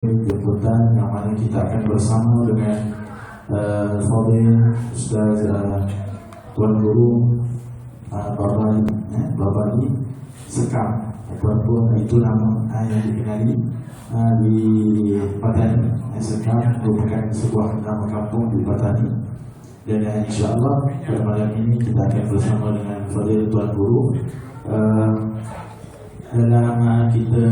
jemputan yang mana kita akan bersama dengan Fadil Ustaz Tuan Guru Babani Sekam ataupun itu nama yang dikenali di Patani. Sekam merupakan sebuah nama kampung di Patani, dan insyaAllah pada malam ini kita akan bersama dengan Fadil Tuan Guru dalam kita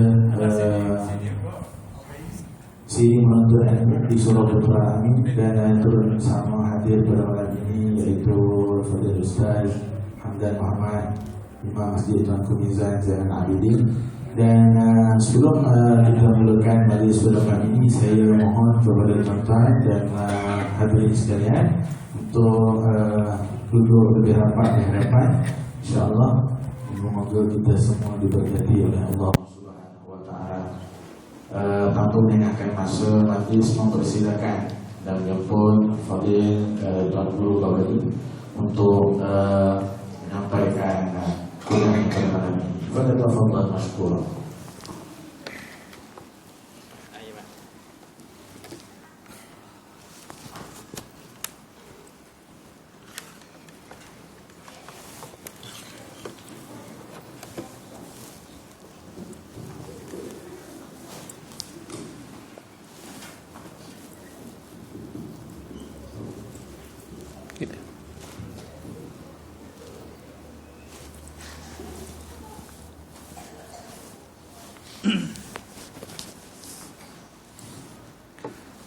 sini menuntut ilmu di Surau Putra Amin, dan turut bersama hadir pada malam ini yaitu Fadil Ustaz Hamdan Muhammad, Imam Masjid Tuanku Mizan Zainal Abidin. Dan sebelum kita mulakan majlis pada malam ini, saya mohon kepada tuan-tuan dan hadirin sekalian untuk duduk lebih rapat di hadapan, insya-Allah. Semoga kita semua diberkati oleh Allah Subhanahu wa taala. Tanpa meninggalkan masa majlis, mempersilakan dan menjemput Fadil Tuan Guru Babani untuk menyampaikan kuliah pada malam ini. Fadil masykur.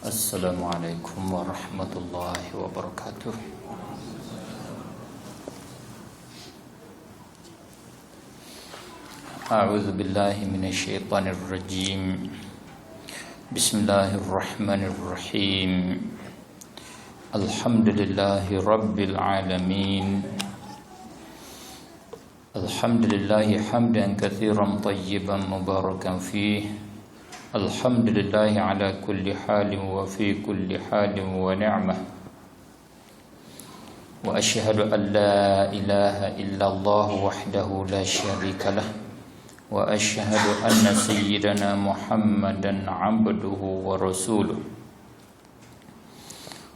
Assalamualaikum warahmatullahi wabarakatuh. A'udzu billahi minasyaitonir rajim. Bismillahirrahmanirrahim. Alhamdulillahi rabbil alamin. Alhamdulillahi hamdan katsiran tayyiban mubarakan fihi. Alhamdulillahi ala kulli halin wa fi kulli halin wa ni'mah. Wa ashhadu an la ilaha illallah wahdahu la syarika lah. Wa ashhadu anna sayyidana Muhammadan abduhu wa rasuluh.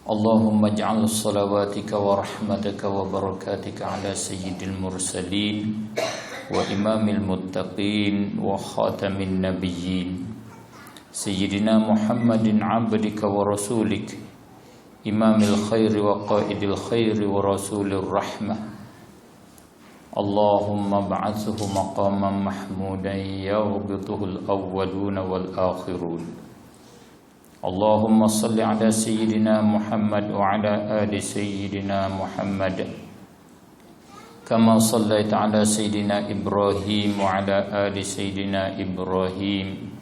Allahumma ij'al salawatika wa rahmataka wa barakatika ala sayyidil mursalin wa imamil muttaqin wa khatamin nabiyyin Sayyidina Muhammadin abdika wa rasulik, imamil khairi wa qaidil khairi wa rasulir rahmah. Allahumma ba'athu maqaman mahmudan yaghbituhul awwaluna wal akhirun. Allahumma salli ala Sayyidina Muhammad wa ala ali Sayyidina Muhammad kama sallaita ala Sayyidina Ibrahim wa ala ali Sayyidina Ibrahim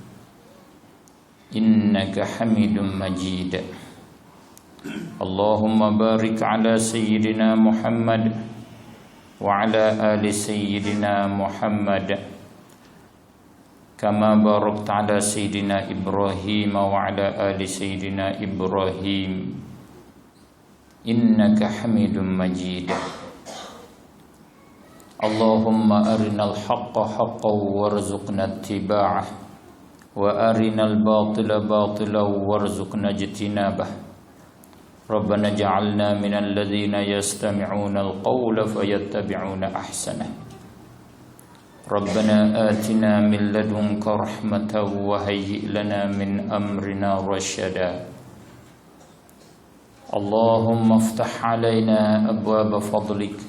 innaka hamidun majid. Allahumma barik ala Sayyidina Muhammad wa ala ali Sayyidina Muhammad kama barakta ala Sayyidina Ibrahim wa ala ali Sayyidina Ibrahim innaka hamidun majid. Allahumma arinal haqqa haqqan warzuqna ittiba'ah wa arinal batila batilan warzuqna ijtinabah. Rabbana ja'alna minal ladzina yastami'una al-qawla fayattabi'una ahsanah. Rabbana atina min ladunka rahmatan wa hayyi' lana min amrina rasyada. Allahumma iftah 'alaina abwaaba fadlik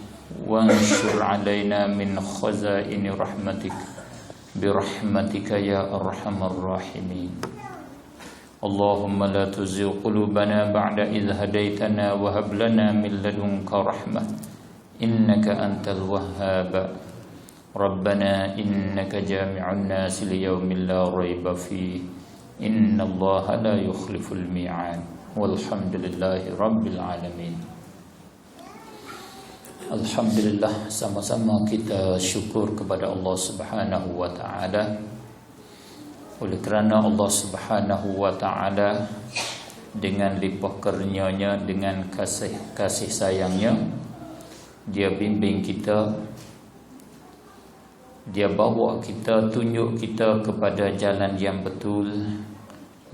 wanshur 'alaina min khazaini rahmatik birahmatika ya arhamar rahimin. Allahumma la tuzigh qulubana ba'da idh hadaitana wa hab lana min ladunka rahmah innaka antal wahhab. Rabbana innaka jami'un nas liyaumin la raiba fihi innallaha la yukhliful mi'ad. Walhamdulillahi rabbil alamin. Alhamdulillah, sama-sama kita syukur kepada Allah Subhanahu wa taala. Oleh kerana Allah Subhanahu wa taala dengan limpah kurnianya, dengan kasih sayangnya, Dia bimbing kita, Dia bawa kita, tunjuk kita kepada jalan yang betul,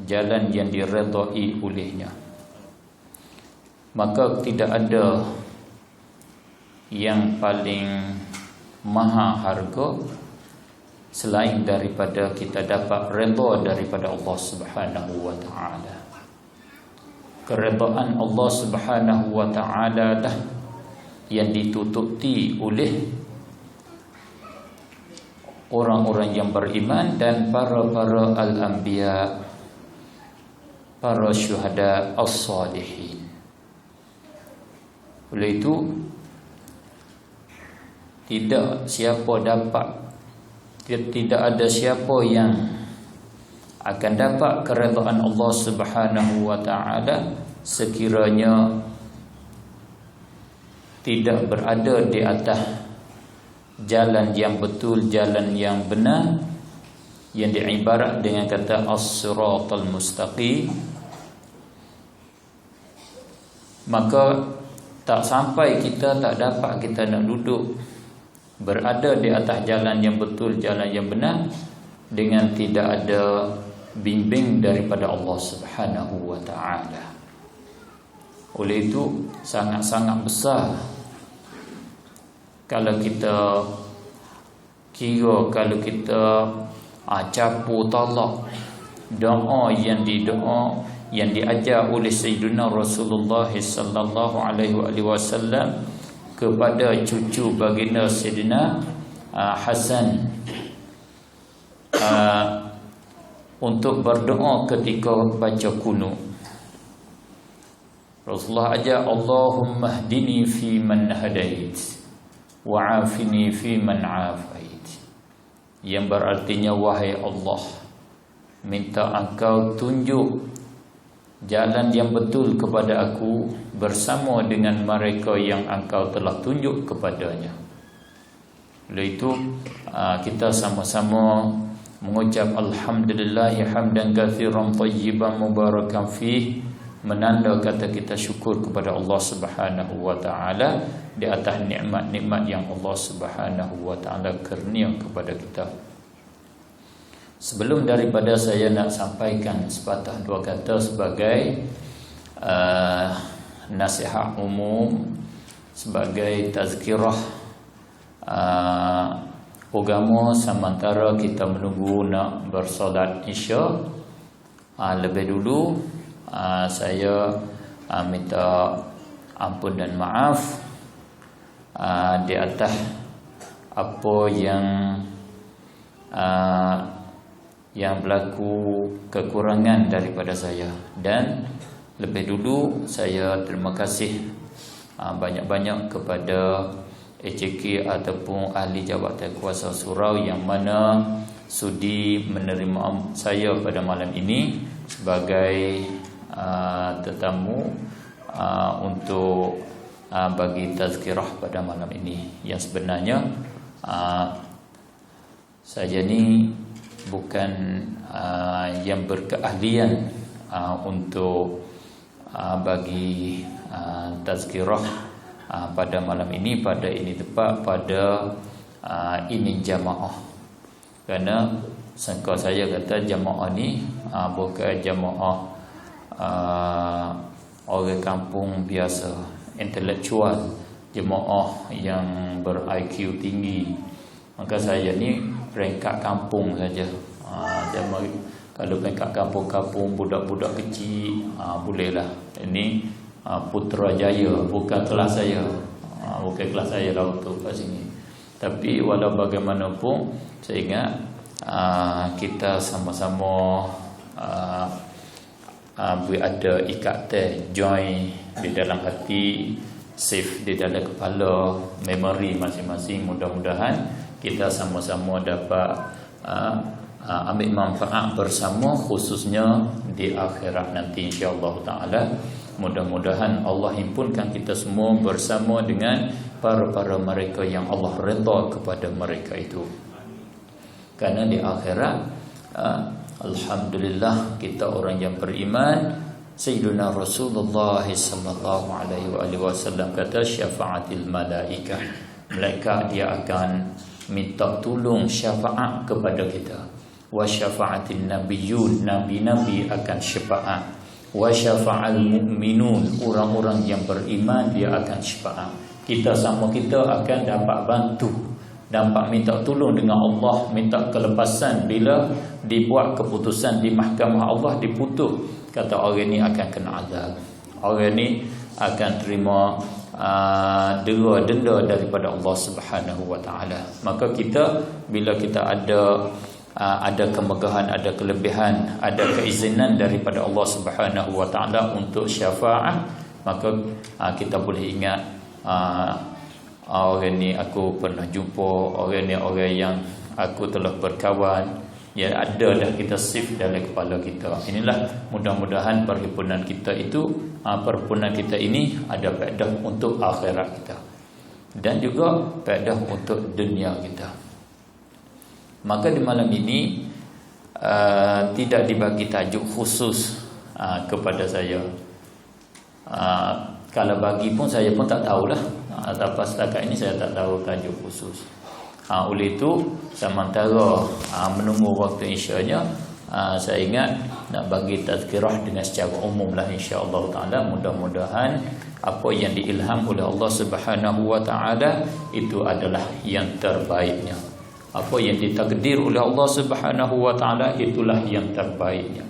jalan yang diredai olehnya. Maka tidak ada yang paling maha harga selain daripada kita dapat redha daripada Allah Subhanahu wa taala. Keredaan Allah Subhanahu wa taala dah yang ditututi oleh orang-orang yang beriman dan para al-anbiya, para syuhada as-salihin. Oleh itu tidak ada siapa yang akan dapat keredaan Allah Subhanahu wa taala sekiranya tidak berada di atas jalan yang betul, jalan yang benar, yang diibarat dengan kata as-siratal mustaqim. Maka tak sampai kita tak dapat kita nak duduk berada di atas jalan yang betul, jalan yang benar, dengan tidak ada bimbing daripada Allah Subhanahu wa taala. Oleh itu sangat-sangat besar kalau kita kira, kalau kita campur tolak doa yang diajar oleh Sayyidina Rasulullah sallallahu alaihi wasallam kepada cucu baginda Sayyidina Hasan untuk berdoa ketika baca kunut. Rasulullah ajar, Allahumma hdini fi man hadait wa afini fi man afait, yang berartinya, wahai Allah, minta engkau tunjuk jalan yang betul kepada aku bersama dengan mereka yang engkau telah tunjuk kepadanya. Oleh itu kita sama-sama mengucap alhamdulillahi hamdan katsiran thayyiban mubarakan fih, menanda kata kita syukur kepada Allah Subhanahu wa taala di atas nikmat-nikmat yang Allah Subhanahu wa taala kurnia kepada kita. Sebelum daripada saya nak sampaikan sepatah dua kata sebagai nasihat umum, sebagai tazkirah agama sementara kita menunggu nak bersolat Isya, lebih dulu saya minta ampun dan maaf di atas apa yang berlaku kekurangan daripada saya. Dan lebih dulu saya terima kasih banyak-banyak kepada ACK ataupun ahli jabatan kuasa surau yang mana sudi menerima saya pada malam ini sebagai tetamu untuk bagi tazkirah pada malam ini. Yang sebenarnya saya ni bukan yang berkeahlian untuk bagi tazkirah pada malam ini, pada ini tepat, pada ini jamaah. Kerana sangka saya kata jamaah ni bukan jamaah orang kampung biasa, intelektual, jemaah yang ber-IQ tinggi. Maka saya ni peringkat kampung saja. Kalau peringkat kampung-kampung, budak-budak kecil, bolehlah. Ini Putrajaya, bukan kelas saya. Bukan kelas saya lah untuk kat sini. Tapi walau bagaimanapun, saya ingat kita sama-sama ada ikatan, join di dalam hati, save di dalam kepala, memori masing-masing. Mudah-mudahan kita sama-sama dapat ambil manfaat bersama, khususnya di akhirat nanti insya-Allah taala. Mudah-mudahan Allah himpunkan kita semua bersama dengan para mereka yang Allah redha kepada mereka itu. Karena di akhirat alhamdulillah kita orang yang beriman. Sayyidina Rasulullah sallallahu alaihi wasallam kata, syafa'atil malaikah, malaikat dia akan minta tolong syafaat kepada kita. wa syafa'atin nabiyyun, nabi-nabi akan syafaat, wa syafa'al mu'minun, orang-orang yang beriman dia akan syafaat. Kita sama kita akan dapat bantu, dapat minta tolong dengan Allah, minta kelepasan bila dibuat keputusan di mahkamah Allah diputus, kata orang ni akan kena azab, orang ni akan terima denda daripada Allah Subhanahu wa taala. Maka kita bila kita ada kemegahan, ada kelebihan, ada keizinan daripada Allah Subhanahu wa taala untuk syafaat, maka kita boleh ingat orang ni aku pernah jumpa, orang ni orang yang aku telah berkawan, ya ada dah kita save dalam kepala kita. Inilah mudah-mudahan perhimpunan kita itu, perhimpunan kita ini ada faedah untuk akhirat kita dan juga faedah untuk dunia kita. Maka di malam ini tidak dibagi tajuk khusus kepada saya. Kalau bagi pun saya pun tak tahulah. Tapi setakat ini saya tak tahu tajuk khusus. Oleh itu sementara menunggu waktu insya-nya, saya ingat nak bagi tazkirah dengan secara umum lah insya-Allah taala. Mudah-mudahan apa yang diilham oleh Allah Subhanahu wa taala itu adalah yang terbaiknya. Apa yang ditakdir oleh Allah Subhanahu wa taala itulah yang terbaiknya.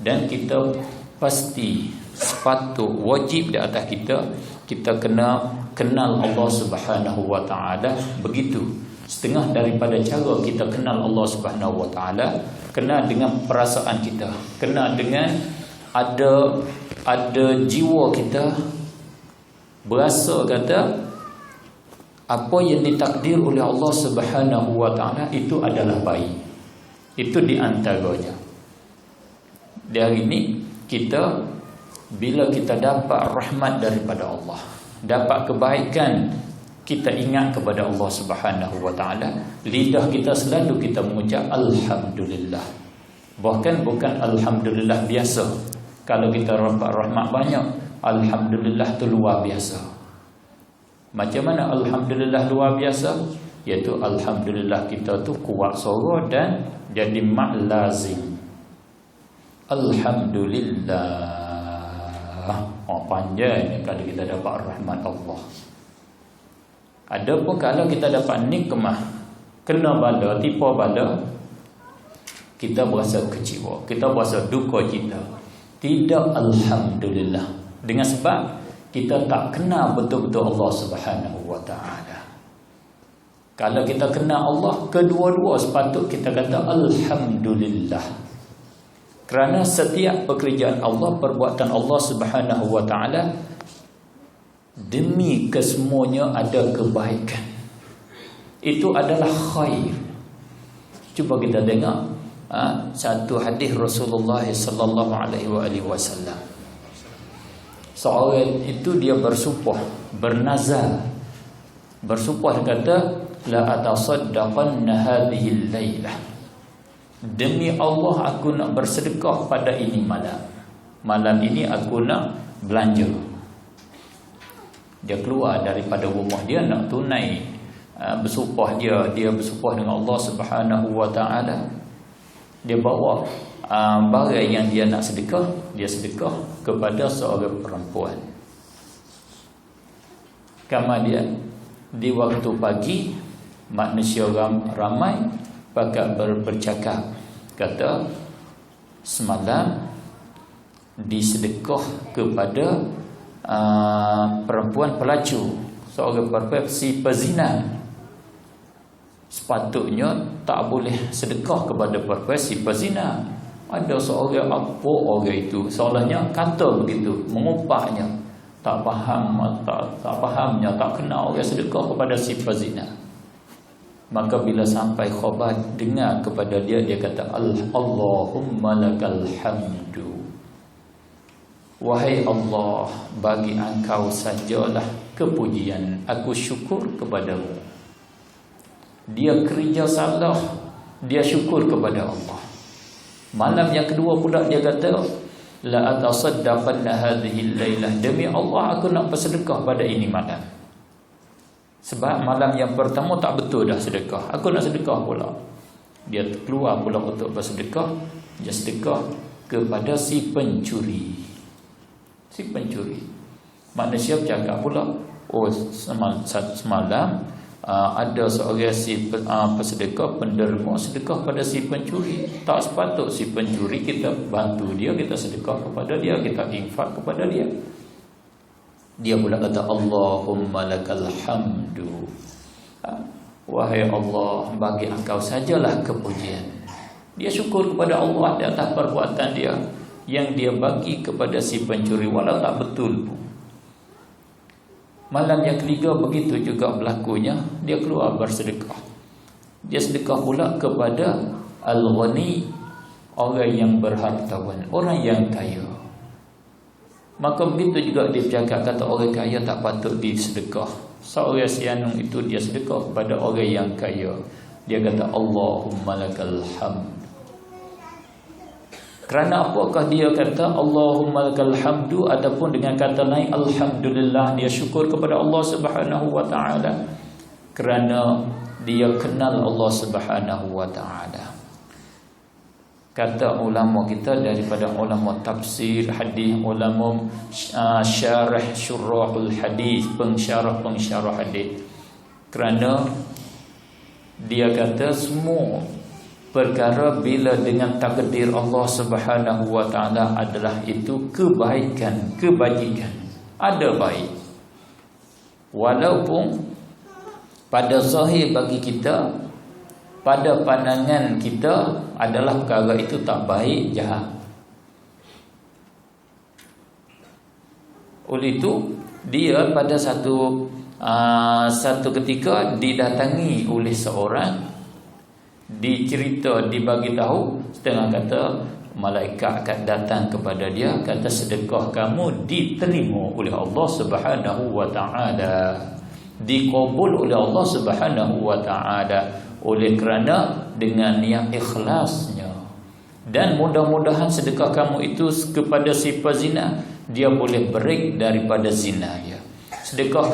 Dan kita pasti sepatut wajib di atas kita kena kenal Allah Subhanahu wa taala begitu. Setengah daripada cara kita kenal Allah Subhanahu wa taala, kenal dengan perasaan kita, kenal dengan ada jiwa kita berasa kata apa yang ditakdir oleh Allah Subhanahu wa taala itu adalah baik. Itu di antaranya. Di hari ini kita bila kita dapat rahmat daripada Allah, dapat kebaikan, kita ingat kepada Allah Subhanahu wa taala, lidah kita selalu kita mengucap alhamdulillah. Bahkan bukan alhamdulillah biasa. Kalau kita dapat rahmat banyak, alhamdulillah tu luar biasa. Macam mana alhamdulillah luar biasa? Iaitu alhamdulillah kita tu kuat suara dan jadi mak lazim. Alhamdulillah. Panjang kalau kita dapat rahmat Allah. Adapun kalau kita dapat nikmah, kena bala, tipu bala, kita berasa kecewa, kita berasa duka cita. Tidak alhamdulillah. Dengan sebab kita tak kenal betul-betul Allah Subhanahu wa taala. Kalau kita kenal Allah, kedua-dua sepatut kita kata alhamdulillah. Kerana setiap pekerjaan Allah, perbuatan Allah Subhanahu wa taala, demi kesemuanya ada kebaikan. Itu adalah khair. Cuba kita dengar satu hadis Rasulullah sallallahu alaihi wasallam. Seorang itu dia bersumpah, bernazar. Bersumpah kata la atasaddaqanna hadhihi al-lailah. Demi Allah aku nak bersedekah pada ini malam. Malam ini aku nak belanja. Dia keluar daripada rumah dia nak tunai bersumpah dia bersumpah dengan Allah Subhanahu wa taala. Dia bawa barang yang dia nak sedekah, dia sedekah kepada seorang perempuan. Kemudian di waktu pagi manusia ramai pakat bercakap, kata semalam disedekah kepada perempuan pelacur, seorang perempuan si pezina. Sepatutnya tak boleh sedekah kepada perempuan si pezina. Ada seorang apa orang itu seolahnya kata begitu, mengumpahnya, tak fahamnya, tak kenal orang sedekah kepada si pezina. Maka bila sampai khabar dengar kepada dia, dia kata Allahumma lakal hamdu. Wahai Allah, bagi engkau sajalah kepujian, aku syukur kepadamu. Dia kerja salah, dia syukur kepada Allah. Malam yang kedua pula dia kata la atasaddaqanna hadhihi al-lailah, demi Allah aku nak bersedekah pada ini malam. Sebab malam yang pertama tak betul dah sedekah, aku nak sedekah pula. dia keluar pula untuk bersedekah, dia sedekah kepada si pencuri. Si pencuri. Manusia bercakap pula, oh semalam ada seorang si pesedekah penderma sedekah pada si pencuri. Tak sepatut si pencuri kita bantu dia, kita sedekah kepada dia, kita infak kepada dia. Dia pula kata, Allahumma lakal hamdu. Wahai Allah, bagi engkau sajalah kepujian. Dia syukur kepada Allah di atas perbuatan dia yang dia bagi kepada si pencuri, walau tak betul pun. Malam yang ketiga begitu juga berlakunya, dia keluar bersedekah. Dia sedekah pula kepada al-ghani, orang yang berhartawan, orang yang kaya. Maka begitu juga dia bercakap, kata orang kaya tak patut disedekah. Seorang sianung itu dia sedekah kepada orang yang kaya. Dia kata, Allahumma lakal hamd. Kerana apakah dia kata Allahumma lakal hamdu ataupun dengan kata lain alhamdulillah, dia syukur kepada Allah Subhanahu wa taala kerana dia kenal Allah Subhanahu wa taala. Kata ulama kita daripada ulama tafsir hadis, ulama syarah syurahul hadis, pensyarah hadis, kerana dia kata semua perkara bila dengan takdir Allah Subhanahu wa taala adalah itu kebaikan, kebajikan, ada baik. Walaupun pada zahir bagi kita, pada pandangan kita adalah perkara itu tak baik, jahat. Oleh itu dia pada satu ketika didatangi oleh seorang, dicerita, dibagi tahu, setengah kata malaikat akan datang kepada dia, kata sedekah kamu diterima oleh Allah Subhanahu wa taala, dikabul oleh Allah Subhanahu wa taala, oleh kerana dengan niat ikhlasnya. Dan mudah-mudahan sedekah kamu itu kepada si pezina, dia boleh break daripada zina dia. Sedekah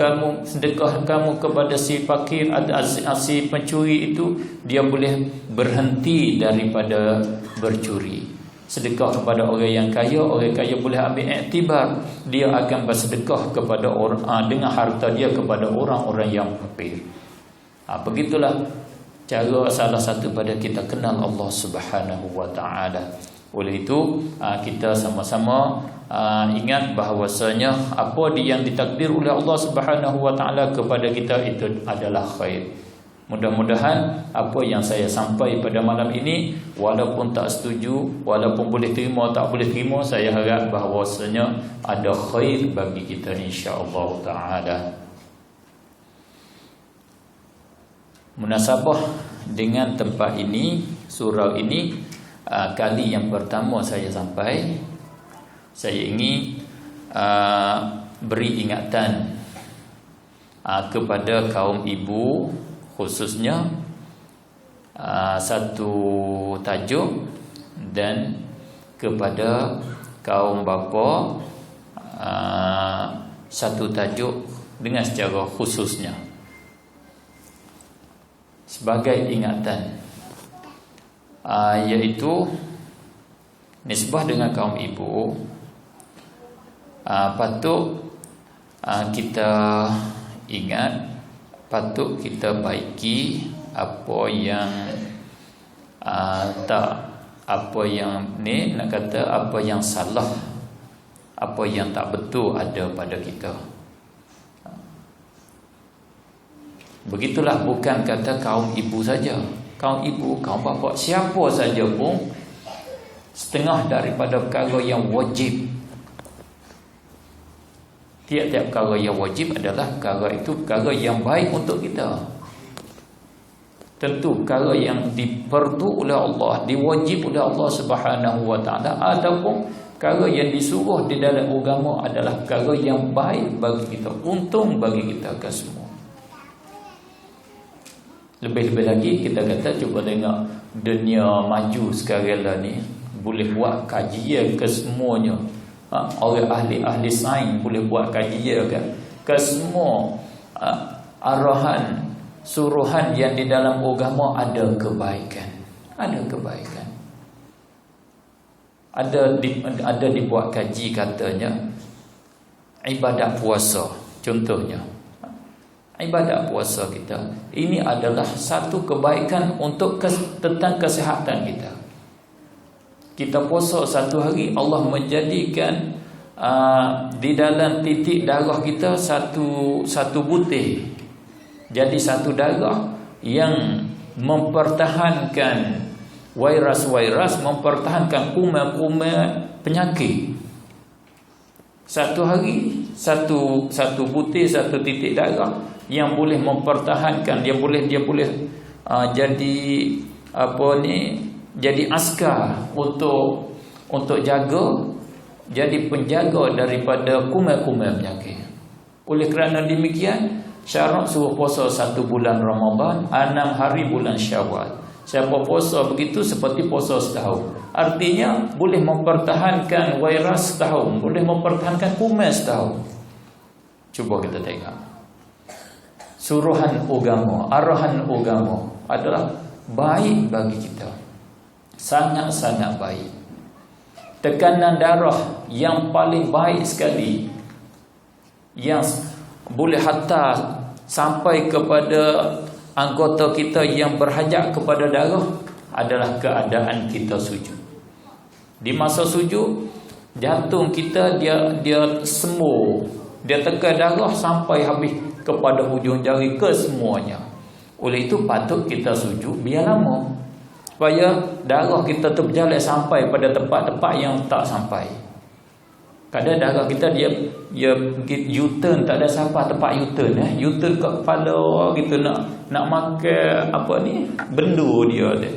kamu kepada si fakir, si pencuri itu, dia boleh berhenti daripada bercuri. Sedekah kepada orang yang kaya boleh ambil iktibar, dia akan bersedekah kepada orang dengan harta dia kepada orang-orang yang fakir. Begitulah cara salah satu pada kita kenal Allah Subhanahu wa taala. Oleh itu kita sama-sama ingat bahawasanya apa yang ditakdir oleh Allah Subhanahu wa taala kepada kita itu adalah khair. Mudah-mudahan apa yang saya sampai pada malam ini, walaupun tak setuju, walaupun boleh terima tak boleh terima, saya harap bahawasanya ada khair bagi kita insya-Allah taala. Munasabah dengan tempat ini, surau ini, kali yang pertama saya sampai, saya ingin beri ingatan kepada kaum ibu, khususnya satu tajuk, dan kepada kaum bapa satu tajuk dengan secara khususnya, sebagai ingatan, iaitu nisbah dengan kaum ibu. Patut kita ingat, patut kita baiki apa yang apa yang salah, apa yang tak betul ada pada kita. Begitulah, bukan kata kaum ibu saja, kaum ibu, kaum bapa, siapa saja pun setengah daripada perkara yang wajib. Tiap-tiap perkara yang wajib adalah perkara itu perkara yang baik untuk kita. Tentu perkara yang diperlu oleh Allah, diwajib oleh Allah Subhanahu wa taala, ataupun perkara yang disuruh di dalam agama adalah perkara yang baik bagi kita, untung bagi kita ke semua. Lebih-lebih lagi kita kata, cuba tengok dunia maju sekarang lah ni, boleh buat kajian ke semuanya. Orang ahli sains boleh buat kajian ke semua arahan, suruhan yang di dalam agama ada kebaikan, Ada kebaikan. Ada dibuat kaji katanya ibadat puasa contohnya. Ibadat puasa kita ini adalah satu kebaikan untuk tentang kesihatan kita. Kita puasa satu hari, Allah menjadikan di dalam titik darah kita satu butir. Jadi satu darah yang mempertahankan virus-virus, mempertahankan kuman-kuman penyakit. Satu hari satu butir, satu titik darah yang boleh mempertahankan, dia boleh jadi jadi askar untuk jaga, jadi penjaga daripada kuman-kuman penyakit. Oleh kerana demikian, syarat suruh puasa 1 bulan Ramadan, 6 hari bulan Syawal. Siapa puasa begitu seperti puasa setahun. Artinya boleh mempertahankan virus setahun, boleh mempertahankan kuman setahun. Cuba kita tengok. Suruhan agama, arahan agama adalah baik bagi kita. Sangat-sangat baik. Tekanan darah yang paling baik sekali, yang boleh hatta sampai kepada anggota kita yang berhajat kepada darah, adalah keadaan kita sujud. Di masa sujud, jantung kita dia sembuh, dia tekan darah sampai habis kepada hujung jari ke semuanya. Oleh itu patut kita sujud biar lama, supaya darah kita tu berjalan sampai pada tempat-tempat yang tak sampai. Kadang darah kita dia U-turn, tak ada siapa tempat U-turn U-turn kat kepala gitu, nak makan bendu dia tu.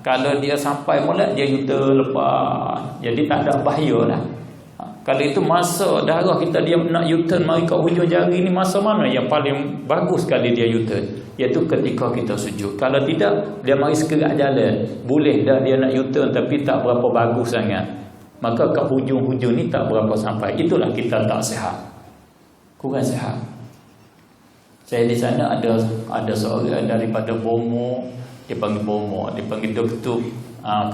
Kalau dia sampai molek dia U-turn lepas, jadi tak ada bahaya lah. Kalau itu masa darah kita dia nak U-turn mari kat hujung jari ni, masa mana yang paling bagus sekali dia U-turn? Iaitu ketika kita sujud. Kalau tidak, dia mari sekerak jalan, boleh dah dia nak U-turn tapi tak berapa bagus sangat, maka kat hujung-hujung ni tak berapa sampai. Itulah kita tak sihat, kurang sihat. Saya di sana ada seorang daripada Bomo, dia panggil Bomo, dia panggil Doktor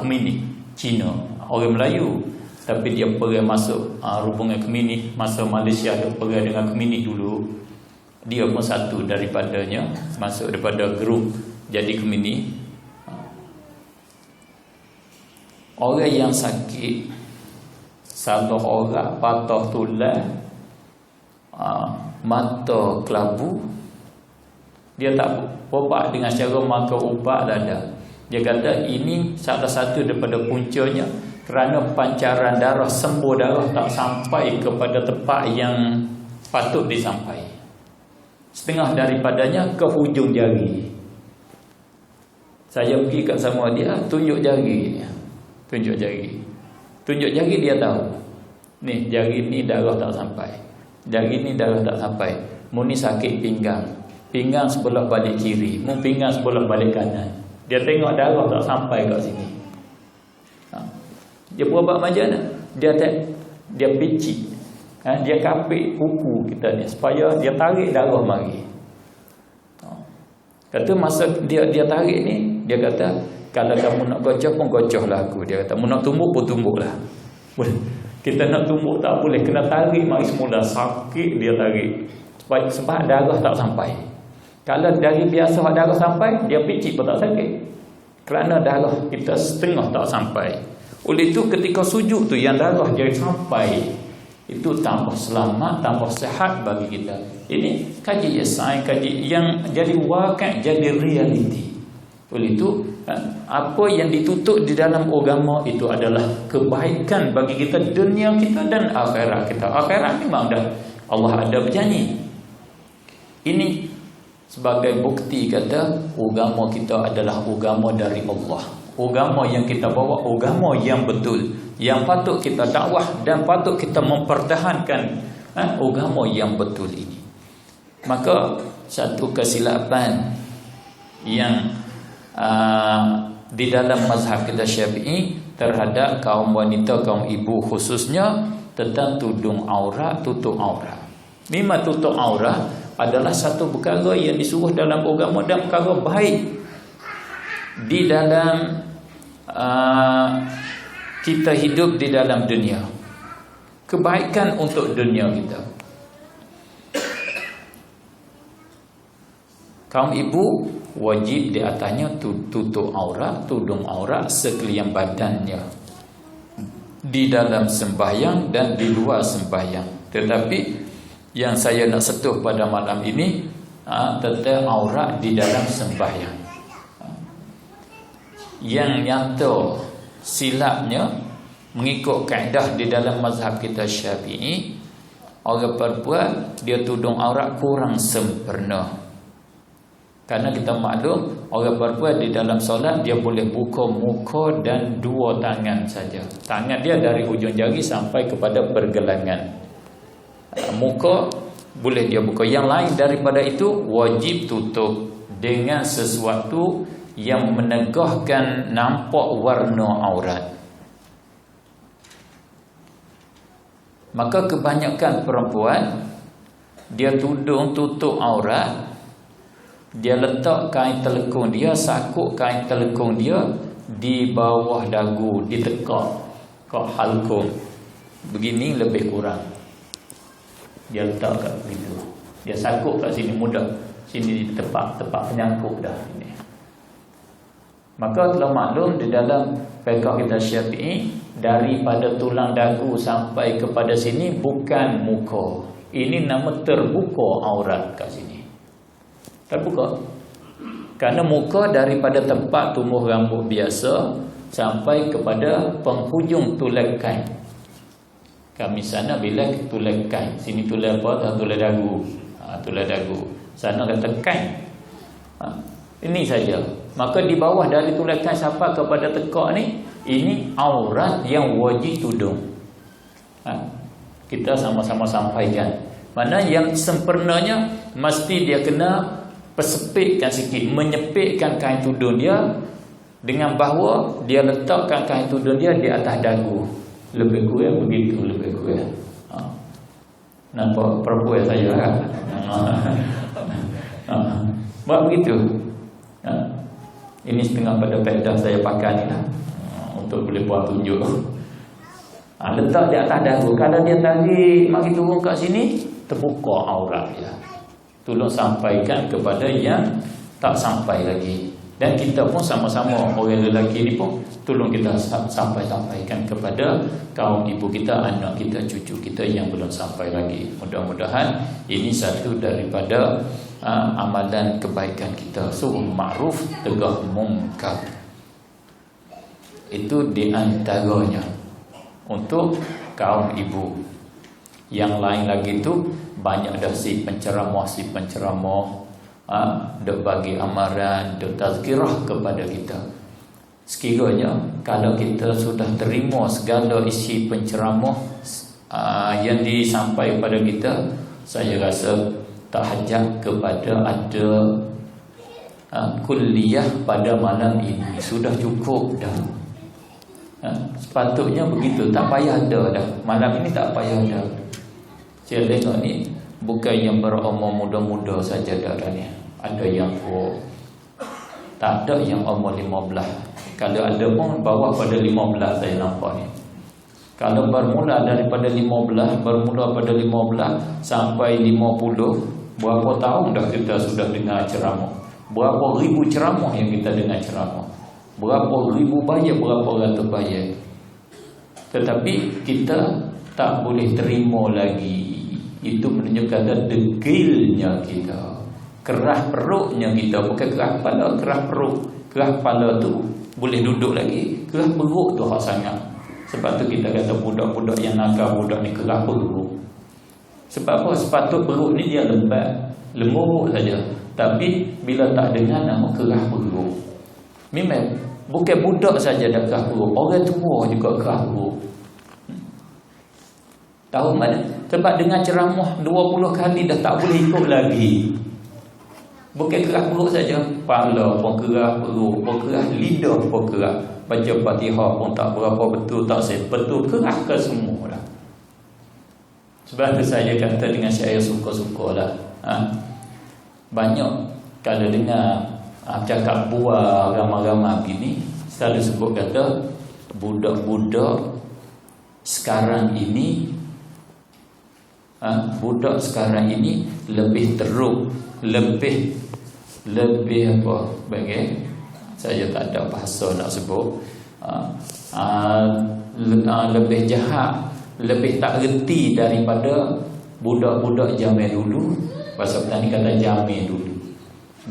Kemini, Cina, orang Melayu, tapi dia pergi masuk hubungan Kemini masa Malaysia tu, pergi dengan Kemini dulu. Dia pun satu daripadanya, masuk daripada grup jadi Kemini. Orang yang sakit, satu orang patah tulang, mata kelabu, dia tak berobat dengan cara makan ubat dada. Dia kata ini salah satu daripada puncanya kerana pancaran darah, sembur darah tak sampai kepada tempat yang patut disampai. Setengah daripadanya ke hujung jari. Saya pergi kat sama dia, tunjuk jari dia. Tunjuk jari dia tahu. Ni jari ni darah tak sampai. Jari ni darah tak sampai. Mu ni sakit pinggang. Pinggang sebelah balik kiri, mu pinggang sebelah balik kanan. Dia tengok darah tak sampai kat sini. Dia berubat macam mana? Dia picit. Dia kapit kuku kita ni supaya dia tarik darah mari. Kata masa dia tarik ni, dia kata kalau kamu nak gocoh pun gocohlah aku. Dia kata mu nak tumbuk pun tumbuklah. Kita nak tumbuk tak boleh, kena tarik mari semula. Sakit dia tarik sebab darah tak sampai. Kalau dari biasa darah sampai, dia picit pun tak sakit, kerana darah kita setengah tak sampai. Oleh itu ketika sujud tu yang darah dia sampai, itu tambah selamat, tambah sihat bagi kita. Ini kaji sains, kaji yang jadi wakil, jadi realiti. Oleh itu apa yang ditutup di dalam agama itu adalah kebaikan bagi kita, dunia kita dan akhirat kita. Akhirat memang dah Allah ada berjanji. Ini sebagai bukti kata agama kita adalah agama dari Allah. Agama yang kita bawa, agama yang betul, yang patut kita dakwah dan patut kita mempertahankan agama yang betul ini. Maka satu kesilapan yang di dalam mazhab kita Syafi'i terhadap kaum wanita, kaum ibu khususnya, tentang tudung aurat, tutup aurat. Memang tutup aurat adalah satu perkara yang disuruh dalam agama dan perkara baik. di dalam kita hidup di dalam dunia, kebaikan untuk dunia kita. Kaum ibu wajib di atasnya tutup aurat, tudung aurat sekalian badannya di dalam sembahyang dan di luar sembahyang. Tetapi yang saya nak sentuh pada malam ini tentang aurat di dalam sembahyang. Yang nyata silapnya mengikut kaedah di dalam mazhab kita Syafi'i, orang perempuan dia tudung aurat kurang sempurna. Karena kita maklum orang perempuan di dalam solat dia boleh buka muka dan dua tangan saja. Tangan dia dari hujung jari sampai kepada pergelangan. Muka boleh dia buka. Yang lain daripada itu wajib tutup dengan sesuatu yang menegahkan nampak warna aurat. Maka kebanyakan perempuan dia tudung tutup aurat, dia letak kain telekung dia, sakuk kain telekung dia di bawah dagu, ditekak kat halkum. Begini lebih kurang. Dia letak kat situ. Dia sakuk kat sini mudah. Sini tempat penyangkut dah ini. Maka telah maklum di dalam fiqh kita Syafi'i, daripada tulang dagu sampai kepada sini bukan muka. Ini nama terbuka aurat kat sini. Terbuka. Karena muka daripada tempat tumbuh rambut biasa sampai kepada penghujung tulang kain. Kami sana bila tulang kain, sini tulang apa? Tulang dagu. Tulang dagu. Sana kata kain. Ini saja. Maka di bawah dari tulang kain sampai kepada tekak ni, ini aurat yang wajib tudung. Kita sama-sama sampaikan. Mana yang sempurnanya mesti dia kena persepitkan sikit, menyepitkan kain tudung dia dengan bahawa dia letakkan kain tudung dia di atas dagu. Lebih kurang begitu, lebih kurang. Nampak perempuan saya kan? Buat begitu. Ini setengah pada faedah saya pakai ni lah, untuk boleh buat tunjuk. Letak di atas dagu. Kalau dia tarik mari turun kat sini, terbuka aurat dia. Tolong sampaikan kepada yang tak sampai lagi. Dan kita pun sama-sama orang lelaki ni pun tolong kita sampaikan kepada kaum ibu kita, anak kita, cucu kita yang belum sampai lagi. Mudah-mudahan ini satu daripada amalan kebaikan kita. Suruh ma'ruf, tegah mungkar. Itu di antaranya untuk kaum ibu. Yang lain lagi tu banyak dah si penceramah dok bagi amaran, dok tazkirah kepada kita. Sekiranya kalau kita sudah terima segala isi penceramah yang disampaikan pada kita, saya rasa tak hajat kepada ada kuliah pada malam ini. Sudah cukup dah. Sepatutnya begitu, tak payah ada dah. Malam ini tak payah ada. Saya tengok ni bukan yang berumur muda-muda saja dah ni. Ada yang tak ada yang umur 15. Kalau ada pun bawah pada 15 saya nampak ni. Kalau bermula daripada 15, bermula pada 15 sampai 50, berapa tahun dah kita sudah dengar ceramah? Berapa ribu ceramah yang kita dengar ceramah? Berapa ribu bayar, berapa ratus bayar? Tetapi kita tak boleh terima lagi. Itu menunjukkan degilnya kita, kerah perutnya kita. Bukan kerah kepala, kerah perut. Kerah kepala tu boleh duduk lagi, kerah perut tu hak sangat. Sebab tu kita kata budak-budak yang nakal, budak ni kerah perut. Sebab apa? Sepatut perut ni dia lembut saja. Tapi bila tak dengar nama kerah perut. Memang bukan budak saja dah kerah perut, orang tua juga kerah perut. Tahu mana? Sebab dengan ceramah 20 kali dah tak boleh ikut lagi. Bukan kerah perut saja, kepala pun kerah, perut pun kerah, lidah pun kerah. Baca Fatihah pun tak berapa betul, tak betul, kerah ke semua dah. Sebab tu saya kata dengan saya suka-suka lah. Banyak kalau dengar cakap buah ramai-ramai begini, selalu sebut kata budak-budak sekarang ini, budak sekarang ini lebih teruk, lebih apa bagai saya tak ada bahasa nak sebut, lebih jahat, lebih tak reti daripada budak-budak zaman dulu. Bahasa Petani kata zaman dulu.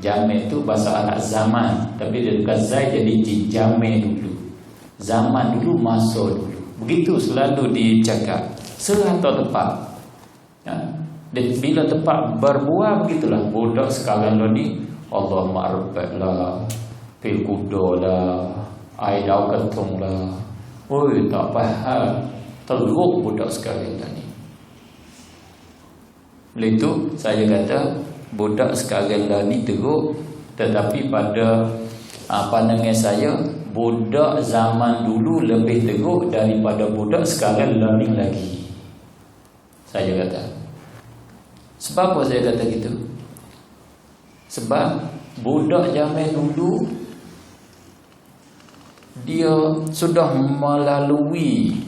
Zaman tu bahasa Arab zaman, tapi dia bukan zai jadi zaman dulu. Zaman dulu, masa dulu. Begitu selalu dicakap. Serata tepat. Bila tepat berbuah begitulah. Budak sekarang ni Allah ma'arbat lah, pil kuda lah, air daun ketong lah. Oi, tak faham. Teruk budak sekarang ni. Oleh itu saya kata budak sekarang ni teruk, tetapi pada pandangan saya budak zaman dulu lebih teruk daripada budak sekarang learning lagi. Saya kata. Sebab apa saya kata gitu? Sebab budak zaman dulu dia sudah melalui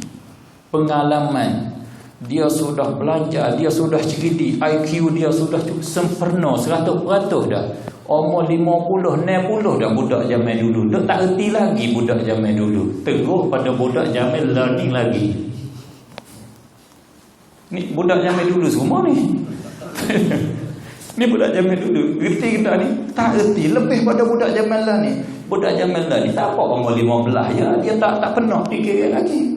pengalaman, dia sudah belajar, dia sudah cerdik, IQ dia sudah sempurna 100% dah. Umur 50, 60 dah budak zaman dulu. Dia tak erti lagi budak zaman dulu. Teruk pada budak zaman learning lagi. Ni budak zaman dulu semua ni. Ni budak zaman dulu. Erti kita ni? Tak erti. Lebih pada budak zaman lah ni. Budak zaman lah ni tak apa umur 15 ya. Dia tak pernah fikir lagi.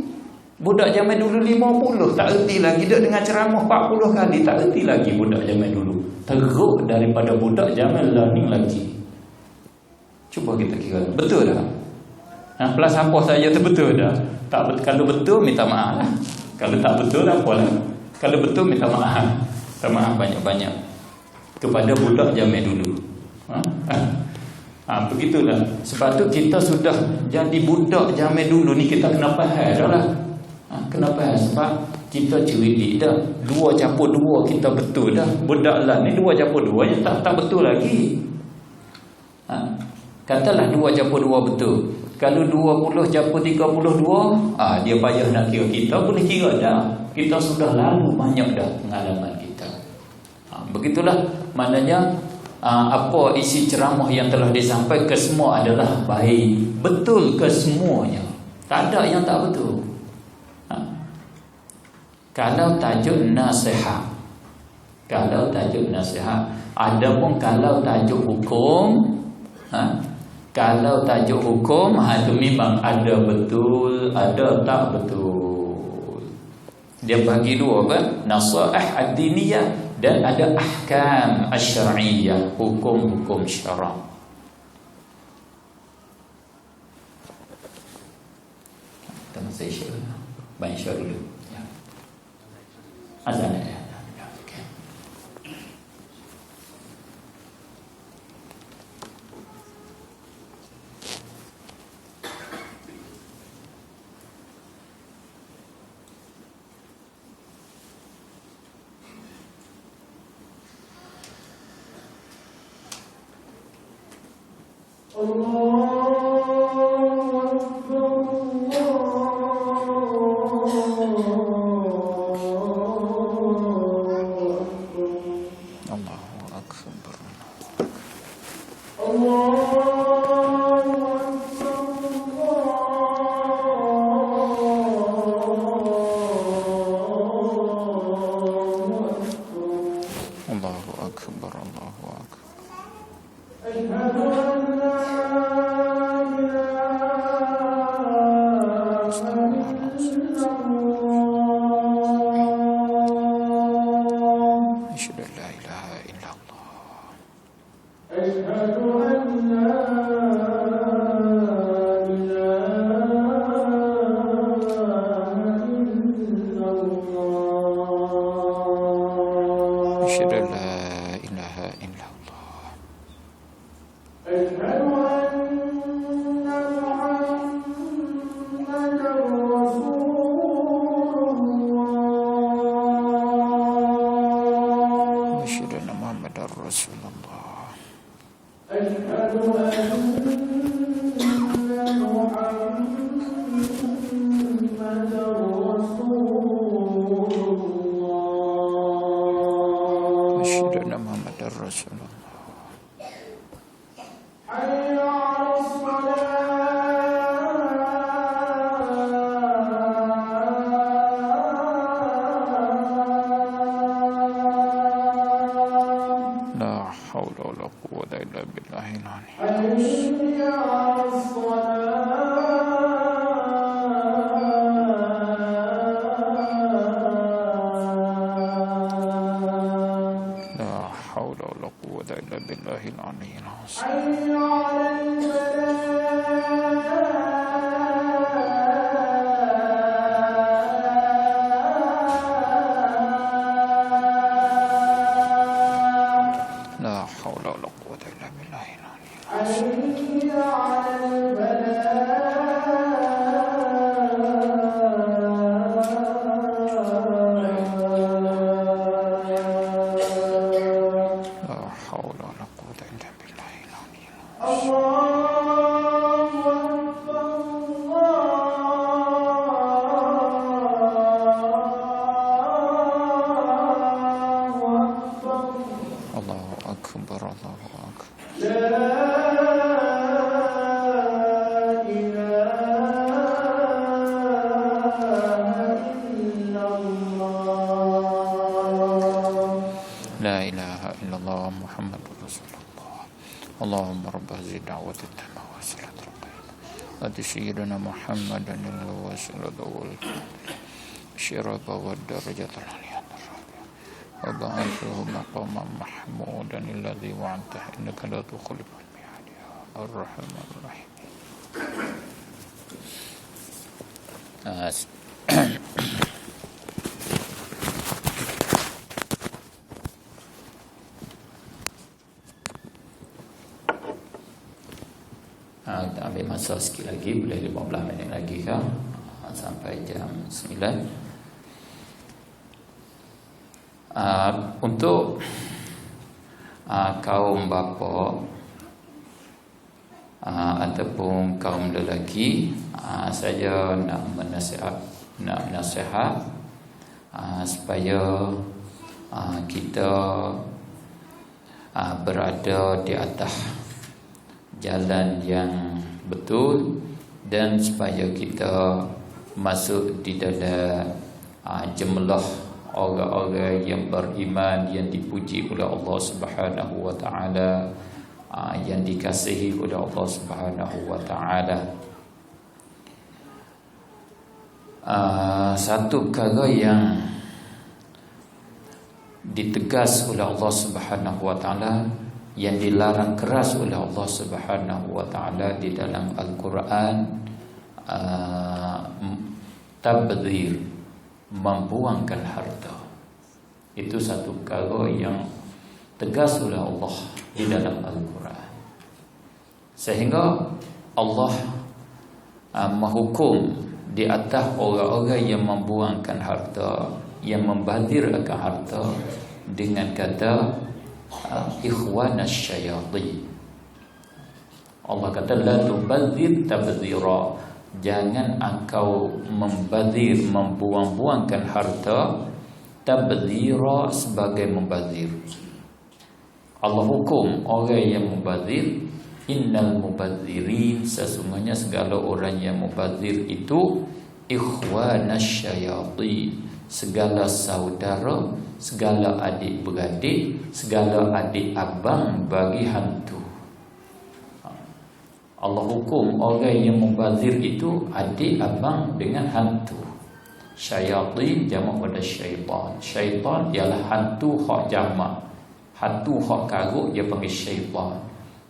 Budak zaman dulu 50 tak erti lagi. Dia dengan ceramah 40 kali tak erti lagi budak zaman dulu. Teruk daripada budak zaman learning lagi. Cuba kita kira. Betul tak? Plus apa saja tu betul dah. Tak betul, kalau betul minta maaf lah. Kalau tak betul apalah. Kalau betul minta maaf. Minta maaf banyak-banyak kepada budak zaman dulu. Begitulah. Sebab tu kita sudah jadi budak zaman dulu ni, kita kena faham dah lah. Kenapa? Sebab kita cerdik dah. 2 campur 2 kita betul dah. Budak lah ni 2 campur 2 yang tak betul lagi. Katalah 2 campur 2 betul. Kalau 20 campur 32, dia payah nak kira. Kita boleh kira dah. Kita sudah lalu banyak dah pengalaman kita. Begitulah. Maknanya apa isi ceramah yang telah disampaikan semua adalah baik. Betul ke semuanya? Tak ada yang tak betul. Kalau tajuk nasihat, adapun kalau tajuk hukum, kalau tajuk hukum itu memang ada betul, ada tak betul. Dia bagi 2 apa? Nasihat ad-diniyah dan ada ahkam asy-syar'iyyah, hukum-hukum syarak. Kita masih syarah. Baik syarah dulu. Azan ya. Okey. Asyhadu anna Muhammadar Rasulullah. La haula wala quwwata illa billahil aliyyil Allahumma rabb hadhihi da'wati tamma wa salatul qayyimah ati sayyidina Muhammadan wa sallallahu alaihi syirafa wa darajatul aliyah wa ba'athuhu maqaman mahmudan alladhi wa'anta innaka la tukhliful mi'ad ya ar-rahmanur rahim. Kita ambil masa sikit lagi, boleh 15 minit lagi kan, sampai jam 9. Untuk kaum bapa ataupun kaum lelaki, saya nak nasihat supaya kita berada di atas jalan yang betul dan supaya kita masuk di dalam jumlah orang-orang yang beriman yang dipuji oleh Allah Subhanahu wa taala, yang dikasihi oleh Allah Subhanahu wa taala. Satu perkara yang ditegas oleh Allah Subhanahu wa taala, yang dilarang keras oleh Allah Subhanahu wa taala di dalam Al-Quran, tabdzir, membuangkan harta. Itu satu perkara yang tegas oleh Allah di dalam Al-Quran, sehingga Allah menghukum di atas orang-orang yang membuangkan harta, yang membazir akan harta, dengan kata ikhwanas syayatin. Allah kata la tubadzir tabdzira, jangan engkau membazir, membuang-buangkan harta, tabdzira sebagai membazir. Allah hukum orang yang membazir, innal mubadzirin, sesungguhnya segala orang yang membazir itu ikhwanas syayatin, segala saudara, segala adik-beradik, segala adik abang bagi hantu. Allah hukum orang yang membazir itu adik abang dengan hantu. Syayatin jamak pada syaitan. Syaitan ialah hantu hak jamak. Hantu hak karut dia panggil syaitan.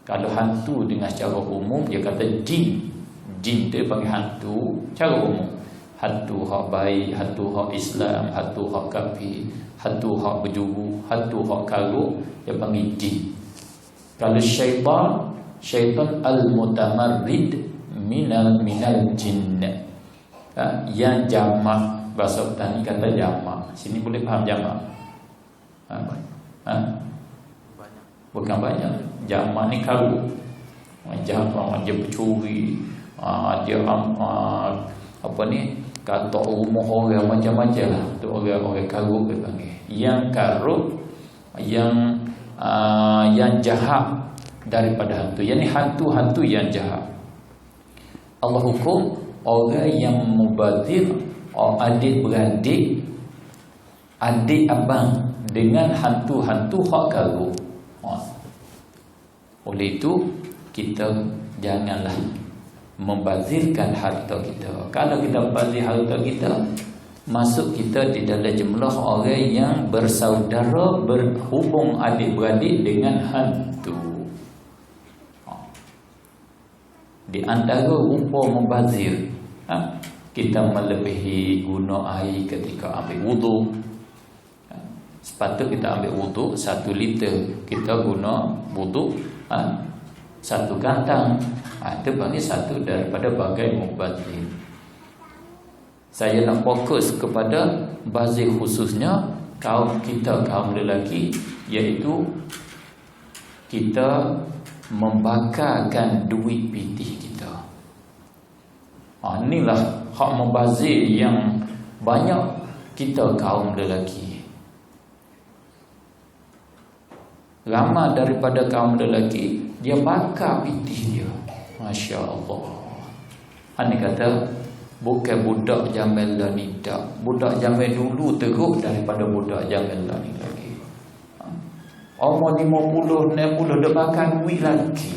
Kalau hantu dengan secara umum dia kata jin. Jin dia panggil hantu secara umum. Hantu hak baik, hantu hak Islam, hantu hak kafir, hantu hak berjuru, hantu hak karut, dia panggil jin. Kalau syaitan, syaitan al-mutamarrid minal jinn, yang jamak, bahasa Petani kata jamak. Sini boleh faham jamak? Bukan banyak. Zaman ni karut. Dia pencuri, dia apa ni, kata rumah orang macam-macam lah. Tu orang karut dia panggil. Yang karut, yang jahat daripada hantu. Yang ni hantu-hantu yang jahat. Allah hukum orang yang mubazir, adik-beradik, adik abang dengan hantu-hantu hak karut. Oleh itu kita janganlah membazirkan harta kita. Kalau kita bazir harta kita, masuk kita di dalam jumlah orang yang bersaudara, berhubung adik-beradik dengan hantu. Di antara rupa membazir, kita melebihi guna air ketika ambil wudu. Sepatutnya kita ambil wudu 1 liter, kita guna wudu 1 gantang. Itu panggil satu daripada bagai mubazir. Saya nak fokus kepada bazir khususnya kaum kita, kaum lelaki, iaitu kita membakarkan duit pitih kita. Inilah hak mubazir yang banyak kita kaum lelaki. Ramai daripada kaum lelaki, dia bakar pitih dia. Masya Allah. Ini kata bukan budak zaman lah ni, tak. Budak zaman dulu teruk daripada budak zaman lah ni lagi. Umur 50, 60 dia bakar duit lagi.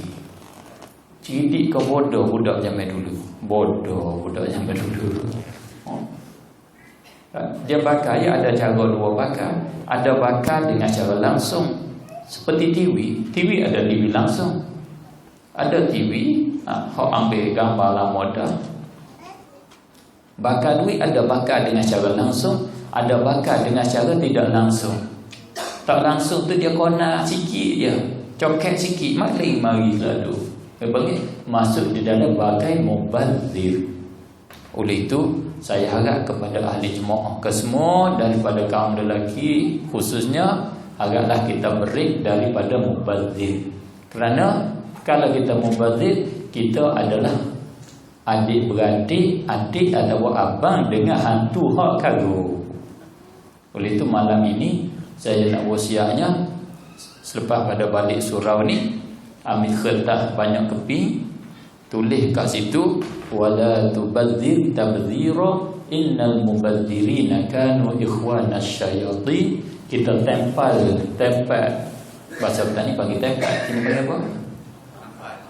Cidik ke bodoh budak zaman dulu. Bodoh budak zaman dulu. Dia bakar, ya ada cara dua bakar. Ada bakar dengan cara langsung, seperti TV. TV ada TV langsung. Ada TV, hok ambil gambar lama dah. Bakar duit ada bakar dengan cara langsung, ada bakar dengan cara tidak langsung. Tak langsung tu dia kona sikit je, coket sikit, mari lalu. Dia panggil masuk di dalam bagai mubazir. Oleh itu saya harap kepada ahli jemaah kesemua daripada kaum lelaki khususnya, haraplah kita break daripada mubazir. Kerana kalau kita mubazir, kita adalah adik-beradik, adik atau abang dengan hantu hak karut. Oleh itu malam ini saya nak wasiatnya, selepas pada balik surau ni, ambil kertas banyak keping, tulis kat situ, wala tubadzir tabdzira innal mubadzirina kanu ikhwanas syayatin. Kita tempel bahasa petani panggil tempel, ini panggil apa?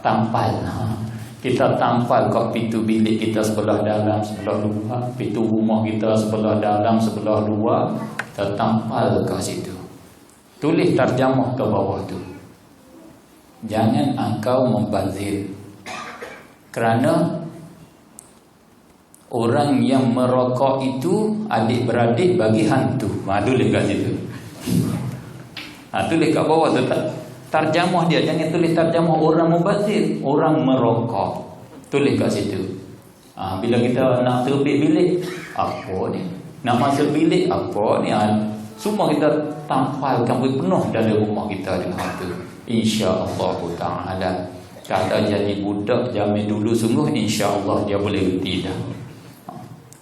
Tampal. Kita tampal kat pintu bilik kita sebelah dalam, sebelah luar, pintu rumah kita sebelah dalam, sebelah luar, kita tampal kat situ. Tulis terjemah ke bawah tu. Jangan engkau membazir. Kerana orang yang merokok itu adik-beradik bagi hantu. Tulis kat situ. Tulis kat bawah tu tak. Terjemah dia, jangan tulis terjemah orang mubazir, orang merokok. Tulis kat situ. Bila kita nak terbit bilik, apa ni? Nak masuk bilik, apa ni? Semua kita tampalkan penuh dalam rumah kita dengan hantu. InsyaAllah ta'ala. Kalau jadi budak zaman dulu sungguh, insya-Allah dia boleh reti dah.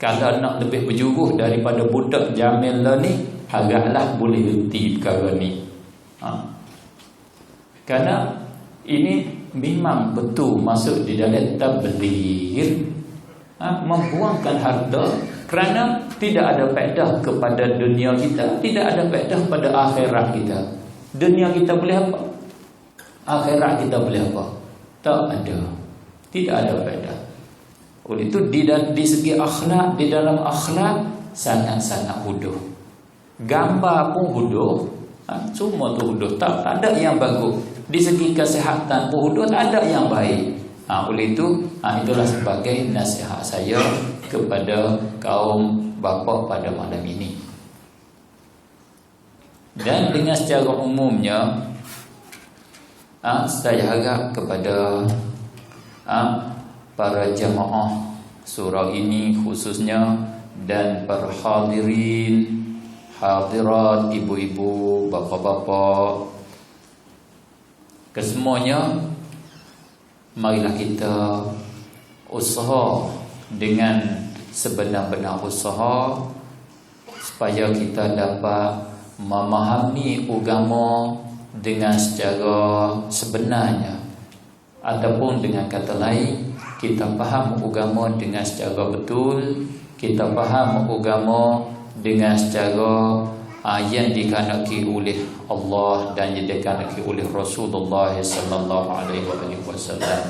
Kalau nak lebih berjuruh daripada budak zaman lah ni, haraplah boleh reti perkara ni. Kerana ini memang betul masuk di dalam tabligh, membuangkan harta kerana tidak ada faedah kepada dunia kita, tidak ada faedah pada akhirat kita. Dunia kita boleh apa? Akhirat kita boleh apa? Tak ada. Tidak ada faedah. Oleh itu di segi akhlak, di dalam akhlak sangat-sangat bodoh. Gambar pun bodoh, semua tu bodoh. Tak ada yang bagus. Di segi kesihatan pun bodoh, tak ada yang baik. Oleh itu itulah sebagai nasihat saya kepada kaum bapa pada malam ini. Dan dengan secara umumnya, saya harap kepada para jemaah surau ini khususnya dan para hadirin, hadirat, ibu-ibu, bapa-bapa, Kesemuanya, marilah kita usaha dengan sebenar-benar usaha supaya kita dapat memahami agama dengan secara sebenarnya, ataupun dengan kata lain, kita faham agama dengan secara betul, kita faham agama dengan secara yang dikehendaki oleh Allah dan yang dikehendaki oleh Rasulullah sallallahu alaihi wasallam.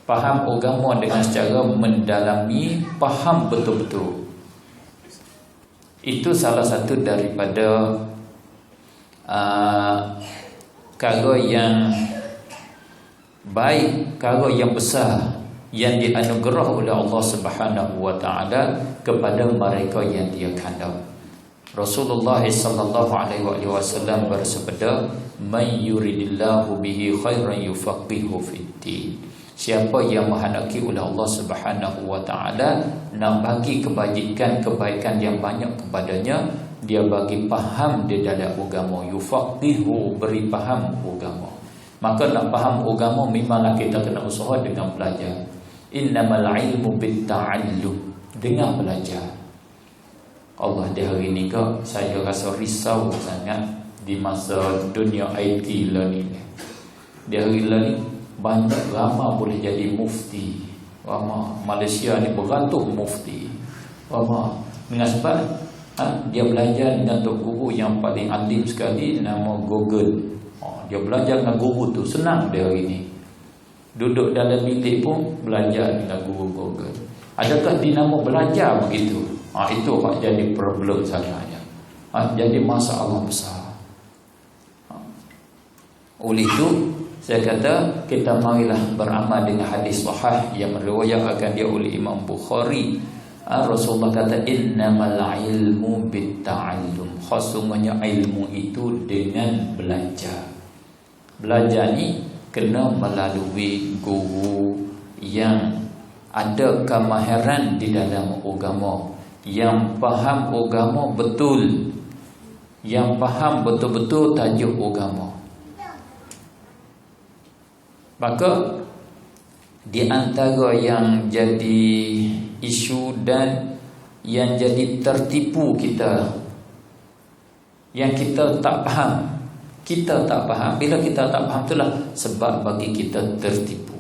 Faham agama dengan secara mendalami, faham betul-betul. Itu salah satu daripada perkara yang baik, perkara yang besar yang dianugerah oleh Allah Subhanahu wa taala kepada mereka yang Dia kehendaki. Rasulullah sallallahu alaihi wasallam bersabda, "Man yuridillahu bihi khairan yufaqihu fid-din." Siapa yang menghendaki oleh Allah Subhanahu wa taala nak bagi kebaikan yang banyak kepadanya, dia bagi faham di dalam agama. Yufaqihu, beri faham agama. Maka nak faham agama memanglah kita kena usaha dengan belajar. Innamal ilmu bitta'allum, dengan belajar. Allah, di hari ni saya rasa risau sangat di masa dunia IT learning. Di hari ni banyak ramai boleh jadi mufti. Ramai Malaysia ni beratus mufti. Ramai dengan sebab dia belajar dengan tok guru yang paling alim sekali, nama Google. Dia belajar dengan guru tu senang di hari ni. Duduk dalam bilik pun belajar dengan guru Google. Adakah dinamo belajar begitu? Itu yang jadi problem sebenarnya. Jadi masalah besar. Oleh itu saya kata kita marilah beramal dengan hadis sahih yang meriwayatkan dia oleh Imam Bukhari. Rasulullah kata innamal ilmu bitta'allum. Sesungguhnya ilmu itu dengan belajar. Belajar ni kena melalui guru yang ada kemahiran di dalam agama, yang faham agama betul, yang faham betul-betul tajuk agama. Maka di antara yang jadi isu dan yang jadi tertipu kita, yang kita tak faham. Bila kita tak faham, itulah sebab bagi kita tertipu.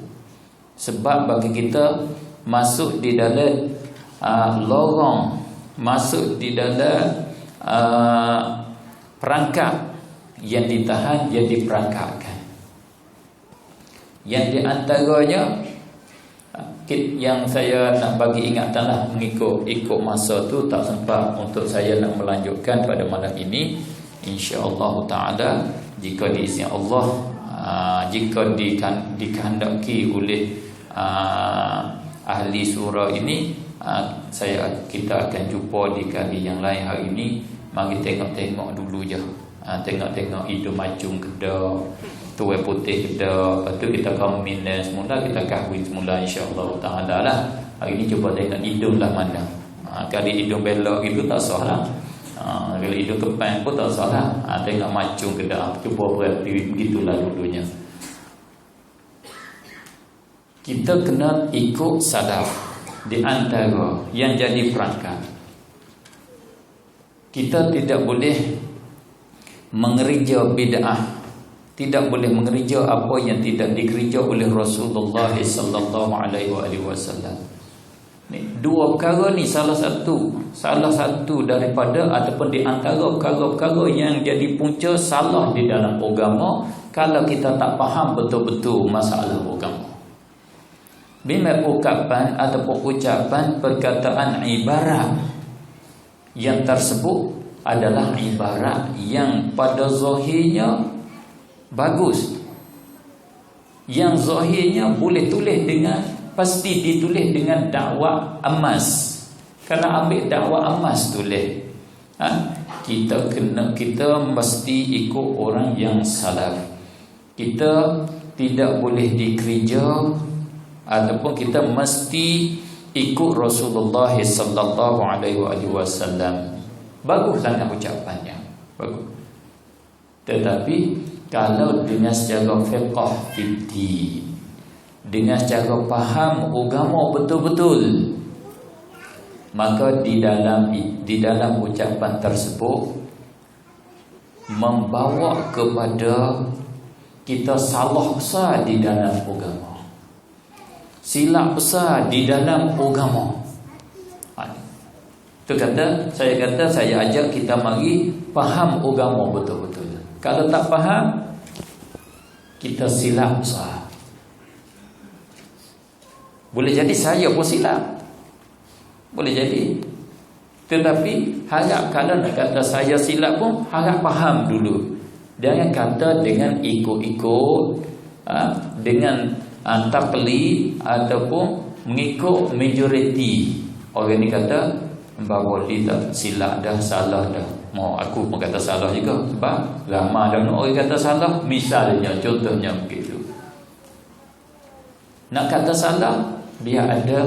Sebab bagi kita masuk di dalam lorong, masuk di dalam perangkap yang ditahan, yang diperangkapkan. Yang di antaranya yang saya nak bagi ingatanlah, mengikut masa tu tak sempat untuk saya nak melanjutkan pada malam ini. InsyaAllah ta'ala, jika diizinkan Allah, jika dikehendaki oleh ahli surah ini, kita akan jumpa di kali yang lain. Hari ini mari tengok-tengok dulu je. Tengok-tengok hidung macung keda, tuai putih keda, lepas tu kita kahwin semula, kita kahwin semula insyaAllah ta'ala lah. Hari ini cuba tengok hidung lah mana. Kalau hidung belok itu tak salah. Kalau hidung kepang pun tak salah. Tengok macung keda, cuba berhati begitulah dulunya. Kita kena ikut salaf. Di antara yang jadi perangkat, kita tidak boleh mengerja bid'ah, tidak boleh mengerja apa yang tidak dikerja oleh Rasulullah sallallahu alaihi wasallam. Dua perkara ni salah satu daripada ataupun di antara perkara-perkara yang jadi punca salah di dalam agama kalau kita tak faham betul-betul masalah agama. Bila ucapan ataupun ucapan perkataan ibarat yang tersebut adalah ibarat yang pada zahirnya bagus, yang zahirnya boleh tulis dengan, pasti ditulis dengan dakwah emas. Kalau ambil dakwah emas tulis, kita mesti ikut orang yang salaf. Kita tidak boleh dikerja, ataupun kita mesti ikut Rasulullah sallallahu alaihi wasallam. Bagus sangat ucapannya, bagus. Tetapi kalau dengan secara fiqh fiddin, dengan secara faham agama betul-betul, maka di dalam ucapan tersebut membawa kepada kita salah besar di dalam agama, silap besar di dalam agama. Itu saya kata saya ajak kita mari faham agama betul-betul. Kalau tak faham, kita silap besar. Boleh jadi saya pun silap, boleh jadi. Tetapi harap kalau nak kata saya silap pun harap faham dulu. Jangan kata dengan ikut-ikut, dengan taklid ataupun mengikut majoriti. Orang ni kata bahawa dia tak silap dah, salah dah. Mau aku pun kata salah juga, sebab ramai dah orang kata salah. Misalnya, contohnya begitu. Nak kata salah, biar ada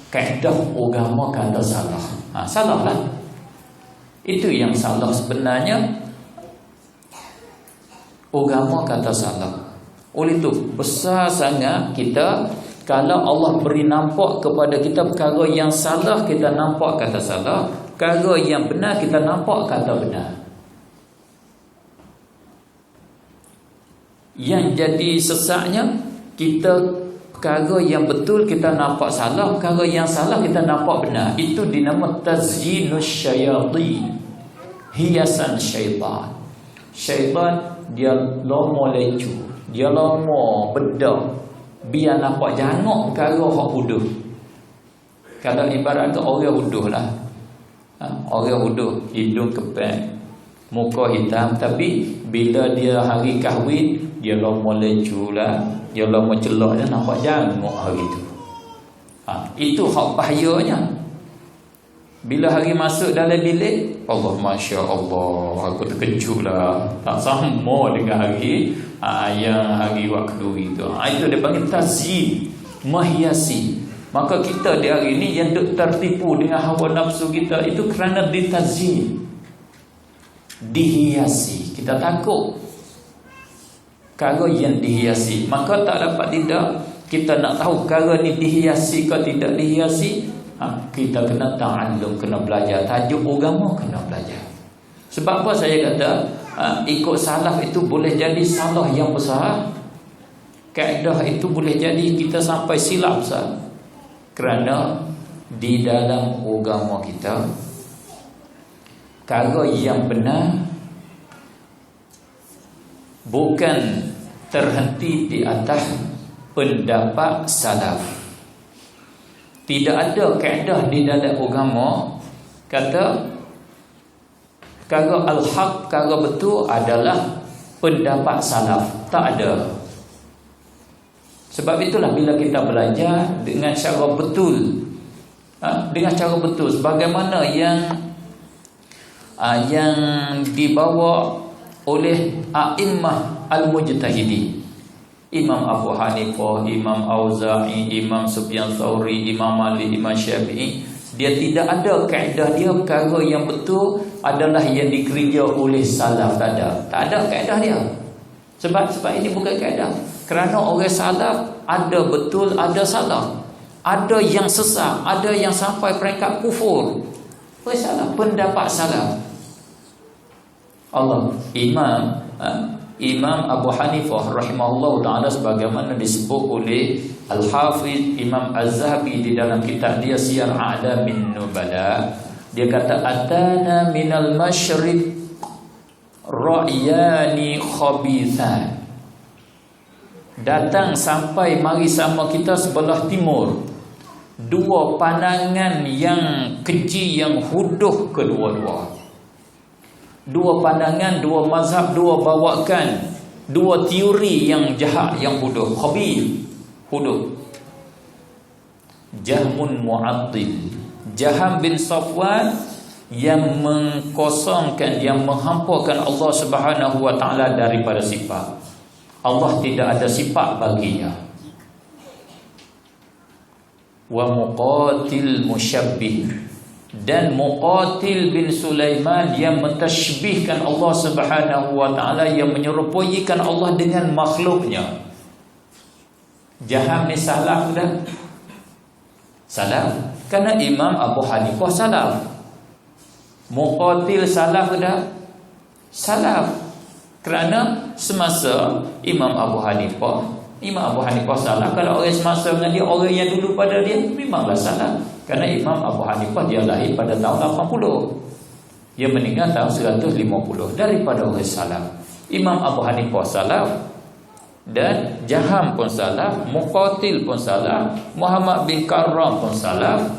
kaedah agama kata salah. Salah lah. Itu yang salah sebenarnya. Agama kata salah. Oleh itu besar sangat kita, kalau Allah beri nampak kepada kita perkara yang salah, kita nampak kata salah. Perkara yang benar, kita nampak kata benar. Yang jadi sesaknya, kita perkara yang betul kita nampak salah, perkara yang salah kita nampak benar. Itu dinama tazyinus syayatin, hiasan syaitan. Syaitan dia lama lecu, dia lama bedak, biar nampak jangok perkara hak huduh. Kalau ibarat orang huduh lah, orang huduh, hidung kepek, muka hitam, tapi bila dia hari kahwin, dia lama lecu lah, dia lama celak, dia nampak jangok hari tu. Itu hak bahayanya. Bila hari masuk dalam bilik, Allah, Masya Allah, aku terkejut lah, tak sama dengan hari yang hari waktu itu. Itu dia panggil tazyin, menghiasi. Maka kita di hari ini yang tertipu dengan hawa nafsu kita itu kerana ditazyin, dihiasi. Kita takut perkara yang dihiasi, maka tak dapat tidak kita nak tahu perkara ni dihiasi ke tidak dihiasi. Kita kena ta'allum, kena belajar. Tajuk agama kena belajar. Sebab apa saya kata ikut salaf itu boleh jadi salah yang besar. Kaedah itu boleh jadi kita sampai silap besar. Kerana di dalam agama kita, perkara yang benar bukan terhenti di atas pendapat salaf. Tidak ada kaedah di dalam agama kata perkara al-haq, perkara betul adalah pendapat salaf. Tak ada. Sebab itulah bila kita belajar dengan cara betul, dengan cara betul, sebagaimana yang dibawa oleh a'immah al-mujtahidin, Imam Abu Hanifah, Imam Auza'i, Imam Sufyan Tsauri, Imam Malik, Imam Syafi'i. Dia tidak ada kaedah dia perkara yang betul adalah yang dikerja oleh salaf. Tak ada kaedah dia. Sebab ini bukan kaedah. Kerana orang salaf ada betul, ada salah. Ada yang sesat, ada yang sampai peringkat kufur. Salah, pendapat salaf. Allah, Imam Abu Hanifah rahimahullah ta'ala, sebagaimana disebut oleh Al-Hafiz Imam Az-Zahabi di dalam kitab dia Siyar A'lamin Nubala, dia kata atana minal masyriq ra'yani khabithan, datang sampai mari sama kita sebelah timur dua pandangan yang keji, yang huduh kedua-dua. Dua pandangan, dua mazhab, dua bawakan, dua teori yang jahat, yang huduh, khabith, huduh. Jahmun Mu'attil, Jaham bin Safwan yang mengkosongkan, yang menghampakan Allah Subhanahu wa ta'ala daripada sifat. Allah tidak ada sifat baginya. Wa Muqatil Musyabbih, dan Muqatil bin Sulaiman yang mentashbihkan Allah Subhanahu wa taala, yang menyerupaikan Allah dengan makhluknya. Jaham ni salaf dah. Salaf. Kerana Imam Abu Hanifah salaf. Muqatil salaf dah. Salaf. Kerana semasa Imam Abu Hanifah salaf. Kalau orang semasa dengan dia, orang yang dulu pada dia, memanglah salaf. Kerana Imam Abu Hanifah dia lahir pada tahun 80, dia meninggal tahun 150. Daripada orang salaf. Imam Abu Hanifah salaf, dan Jaham pun salaf, Muqatil pun salaf, Muhammad bin Karram pun salaf.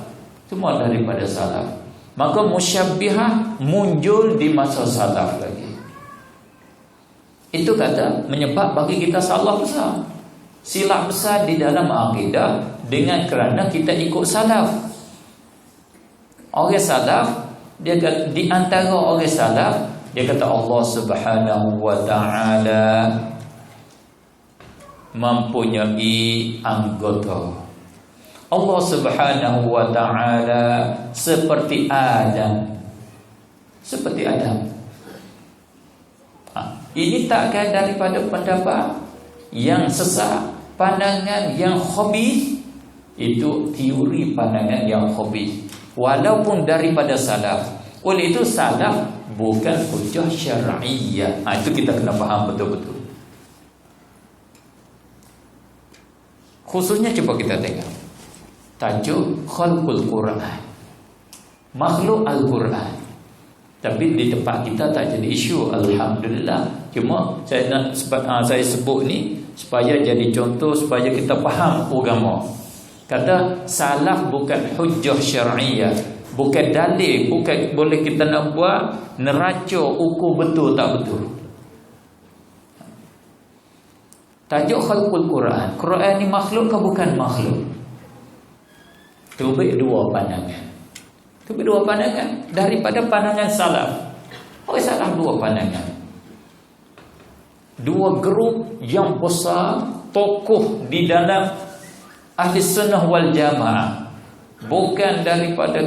Semua daripada salaf. Maka musyabbihah muncul di masa salaf lagi. Itu kata menyebab bagi kita salah besar, silap besar di dalam akidah, dengan kerana kita ikut salaf. Orang salaf, dia kata, di antara orang salaf, dia kata Allah Subhanahu wa taala mempunyai anggota. Allah Subhanahu wa taala seperti Adam. Seperti Adam. Ini takkan daripada pendapat yang sesat, pandangan yang khabith. Itu teori pandangan yang khabith, walaupun daripada salaf. Oleh itu salaf bukan hujjah syar'iyyah. Itu kita kena faham betul-betul. Khususnya cuba kita tengok tajuk khalqul Quran, makhluk Al-Quran. Tapi di tempat kita tak jadi isu, alhamdulillah. Cuma saya sebut ni supaya jadi contoh, supaya kita faham agama. Kata salaf bukan hujjah syar'iyyah, bukan dalil, bukan boleh kita nak buat neraca ukur betul tak betul. Tajuk khalqul Quran. Quran ni makhluk ke bukan makhluk? Tubik dua pandangan. Tubik dua pandangan daripada pandangan salaf. Orang salaf dua pandangan. Dua grup yang besar tokoh di dalam ahli sunnah wal jamaah. Bukan daripada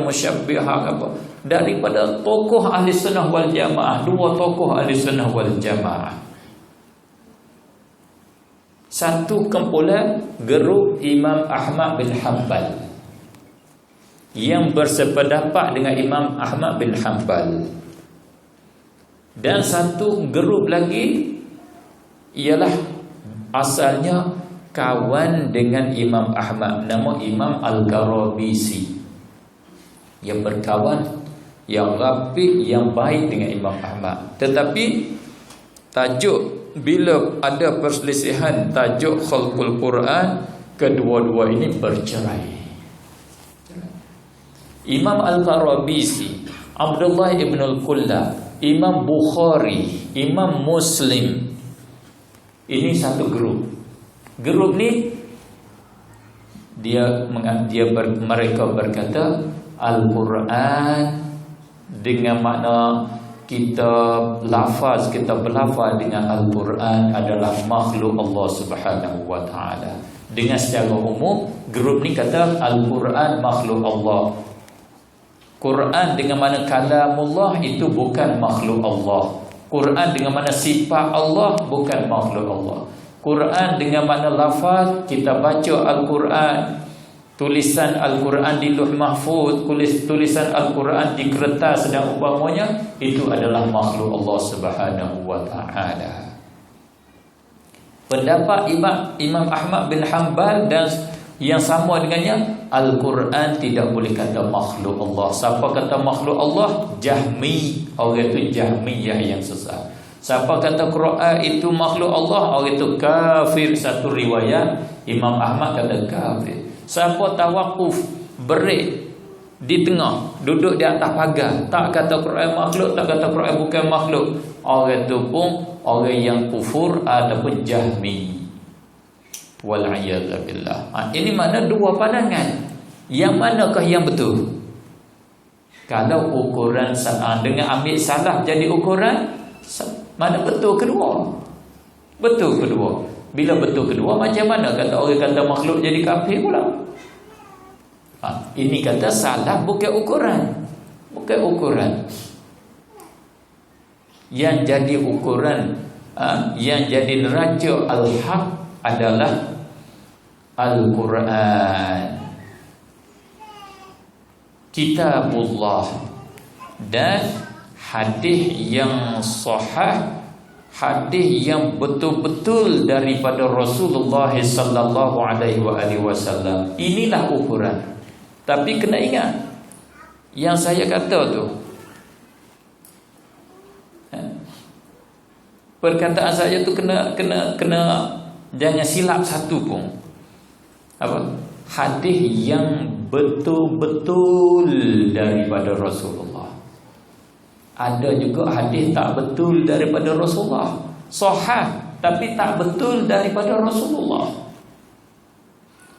musyabbihah apa. Daripada tokoh ahli sunnah wal jamaah. Dua tokoh ahli sunnah wal jamaah. Satu kumpulan grup Imam Ahmad bin Hanbal yang bersependapat dengan Imam Ahmad bin Hanbal. Dan satu grup lagi ialah asalnya kawan dengan Imam Ahmad, nama Imam Al-Garabisi, yang berkawan, yang rapi, yang baik dengan Imam Ahmad. Tetapi tajuk, bila ada perselisihan tajuk khalqul Quran, kedua-dua ini bercerai. Imam Al-Garabisi, Abdullah ibn al-Qulla, Imam Bukhari, Imam Muslim, ini satu grup. Grup ni mereka berkata Al-Quran dengan makna kita berlafaz dengan Al-Quran adalah makhluk Allah Subhanahu wa taala. Dengan secara umum, grup ni kata Al-Quran makhluk Allah. Quran dengan mana kalamullah itu bukan makhluk Allah. Quran dengan mana sifat Allah bukan makhluk Allah. Quran dengan mana lafaz, kita baca Al-Quran, tulisan Al-Quran di Lauh Mahfuz, tulisan Al-Quran di kertas dan umpamanya, itu adalah makhluk Allah Subhanahu wa taala. Pendapat Imam Ahmad bin Hanbal dan yang sama dengannya, Al-Quran tidak boleh kata makhluk Allah. Siapa kata makhluk Allah? Jahmi. Orang itu Jahmiyah yang sesat. Siapa kata Quran itu makhluk Allah? Orang itu kafir. Satu riwayat Imam Ahmad kata kafir. Siapa tawakuf, break di tengah, duduk di atas pagar, tak kata Quran makhluk, tak kata Quran bukan makhluk, orang itu pun orang yang kufur ataupun Jahmi. Wal'iyadzabillah. Ini mana dua pandangan. Yang manakah yang betul? Kalau ukuran dengan ambil salah jadi ukuran, mana betul kedua? Betul kedua. Bila betul kedua, macam mana kata orang kata makhluk jadi kafir pula? Ini kata salah bukan ukuran. Bukan ukuran. Yang jadi ukuran, yang jadi neraca al-haq adalah Al-Quran, Kitabullah, dan hadis yang sahih, hadis yang betul-betul daripada Rasulullah sallallahu alaihi wasallam. Inilah ukuran. Tapi kena ingat yang saya kata tu, perkataan saya tu kena jangan silap satu pun. Apa? Hadis yang betul-betul daripada Rasulullah. Ada juga hadis tak betul daripada Rasulullah, sahih tapi tak betul daripada Rasulullah.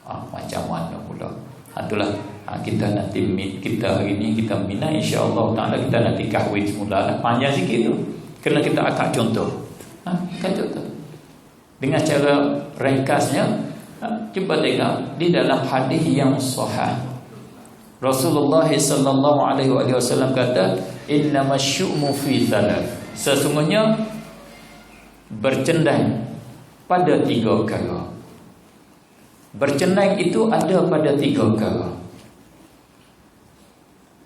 Macam mana pula? Itulah kita nanti kita hari ni kita bina, insya-Allah taala kita nanti kahwin semula lah. Panjang sikit tu. Kena kita akak contoh. Kan contoh. Dengan cara ringkasnya, cuba tengok di dalam hadis yang sahih. Rasulullah sallallahu alaihi wasallam kata, "Innamasyu'mu fi thalath." Sesungguhnya bercendang pada 3 perkara. Bercendang itu ada pada 3 perkara.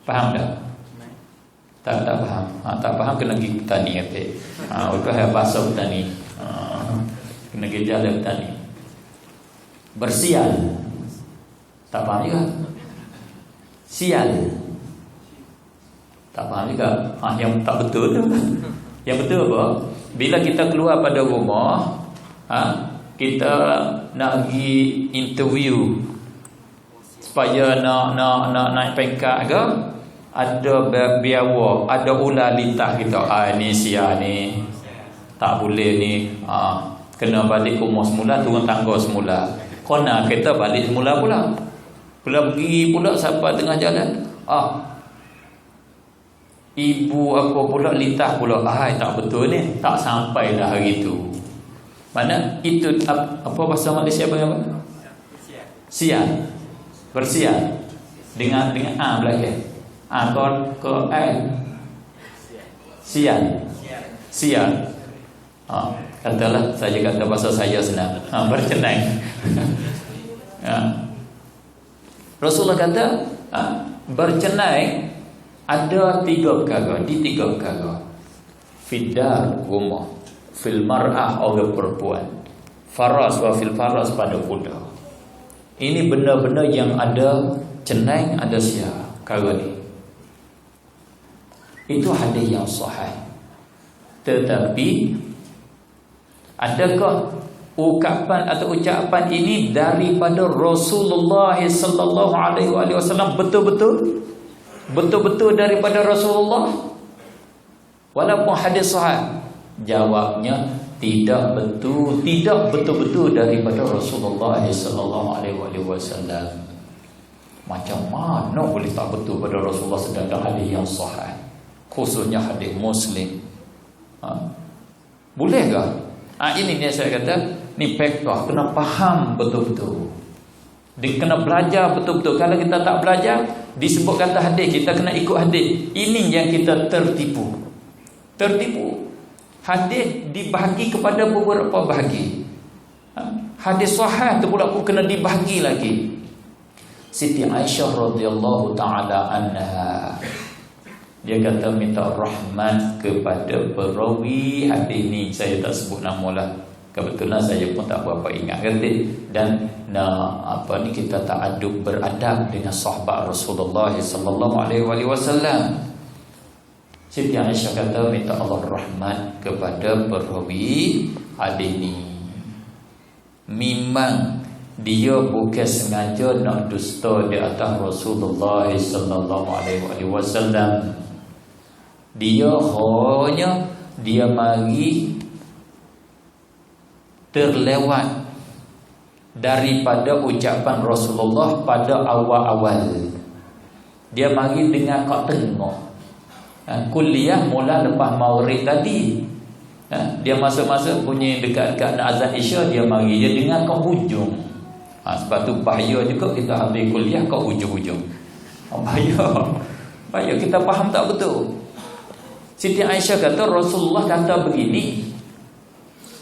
Faham tak? Tak faham. Tak faham kena pergi petani kata. Itu bahasa petani. Kena pergi jalan petani. Bersial. Tak faham juga. Sial. Tak faham juga. Yang tak betul tu. Yang betul apa? Bila kita keluar pada rumah, kita nak pergi interview supaya nak naik pangkat ke, ada biawa, ada ular lintas kita. Ni sial ni. Tak boleh ni. Kena balik rumah semula, turun tangga semula. Kena kita balik semula pula. Pula pergi pula sampai tengah jalan. Ibu apa pula lintas pula. Tak betul ni. Tak sampai dah hari tu. Mana itu apa bahasa Malaysia apa? Sial. Bersial. Dengan belakang. Kau sial. Sial. Katalah saya kata bahasa saya senang. Bercenang. Rasulullah kata bercenang ada 3 perkara. Di 3 perkara. Fidar rumah, fil mar'ah orang perempuan, faras wa fil faras pada kuda. Ini benda-benda yang ada cenang, ada sial. Perkara ni itu hadis yang sahih. Tetapi adakah ucapan atau ucapan ini daripada Rasulullah sallallahu alaihi wasallam betul-betul daripada Rasulullah? Walaupun hadis sahih, jawabnya tidak betul-betul daripada Rasulullah sallallahu alaihi wasallam. Macam mana boleh tak betul pada Rasulullah sedangkan hadis yang sahih, khususnya hadis Muslim? Boleh ke? Ini dia saya kata, ni fiqh kena faham betul-betul. Kena belajar betul-betul. Kalau kita tak belajar, disebut kata hadis, kita kena ikut hadis. Ini yang kita tertipu. Hadis dibahagi kepada beberapa bahagi. Hadis sahih tu pula pun kena dibahagi lagi. Siti Aisyah radhiyallahu taala anha, dia kata minta rahmat kepada perawi hadis ni. Saya tak sebut nama lah. Kebetulan saya pun tak berapa ingat kata. Dan kita tak beradab dengan sahabat Rasulullah sallallahu alaihi wasallam. Siti Aisyah kata minta Allah rahmat kepada perawi hadis ni. Memang dia bukan sengaja nak dusta di atas Rasulullah sallallahu alaihi wasallam. Dia mari terlewat daripada ucapan Rasulullah pada awal-awal. Dia mari dengar kat tengah. Kuliah mula lepas maghrib tadi. Dia masa-masa bunyi dekat azan Isya, dia mari dia dengar kat hujung. Sebab tu bahaya juga kita ambil kuliah ke hujung-hujung. Bahaya kita faham tak betul. Siti Aisyah kata Rasulullah kata begini,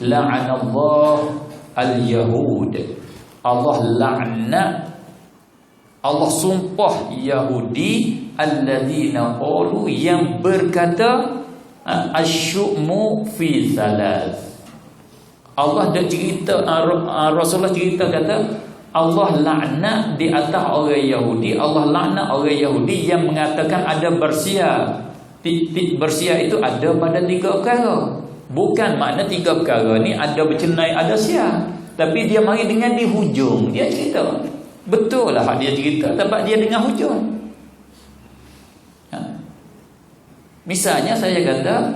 la'anallah al-yahud. Allah laknat, Allah sumpah Yahudi alladzina qalu, yang berkata asyu'mu fi thalath. Allah dah cerita, Rasulullah cerita kata Allah laknat di atas orang Yahudi. Allah laknat orang Yahudi yang mengatakan ada bersia. Bersia itu ada pada 3 perkara. Bukan makna 3 perkara ni ada bercenai, ada sia. Tapi dia mari dengan di hujung. Dia cerita betul lah dia cerita, sebab dia dengar hujung. Misalnya saya kata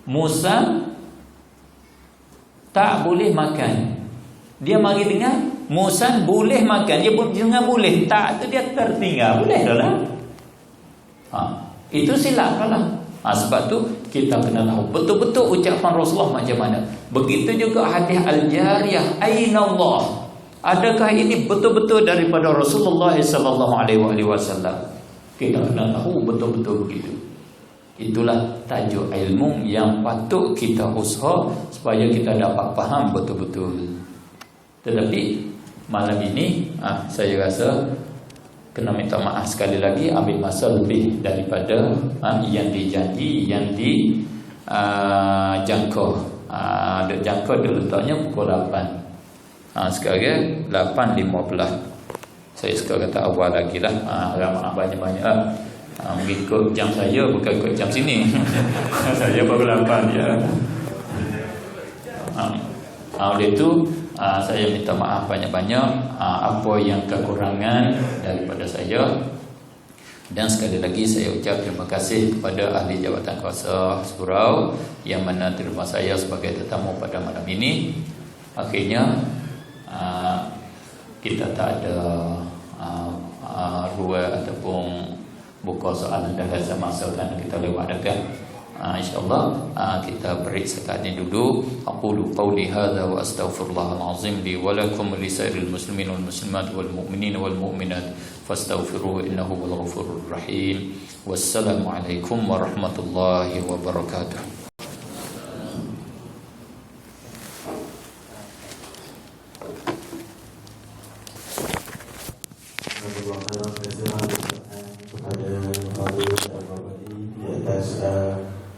Musa tak boleh makan. Dia mari dengar Musa boleh makan. Dia pun dengar boleh. Tak, tu dia tertinggal. Boleh dah lah. Itu silap lah. Sebab tu kita kena tahu betul-betul ucapan Rasulullah macam mana. Begitu juga hadis Al-Jariyah, Aina Allah. Adakah ini betul-betul daripada Rasulullah sallallahu alaihi wasallam? Kita kena tahu betul-betul begitu. Itulah tajuk ilmu yang patut kita usaha supaya kita dapat faham betul-betul. Tetapi malam ini saya rasa kena minta maaf sekali lagi, ambil masa lebih daripada yang dijanji, yang dijangka. Jangka dia letaknya pukul 8. Sekarang 8.15. Saya sekarang kata awal lagi lah. Banyak-banyak mengikut jam saya, bukan ikut jam sini. Saya baru 8 ya. Oleh itu saya minta maaf banyak-banyak apa yang kekurangan daripada saya. Dan sekali lagi saya ucap terima kasih kepada ahli jabatan kuasa surau yang mana terima saya sebagai tetamu pada malam ini. Akhirnya kita tak ada ruang ataupun buka soalan dan masa kerana kita lewat dekat. InsyaAllah kita break sekat ini dulu. Aqulu qawli hadha wa astaghfirullahal azim li wa lakum li sairil muslimin wal muslimat wal mu'minin wal mu'minat fastaghfiruhu innahu wal ghafurur rahim. Wassalamualaikum warahmatullahi wabarakatuh.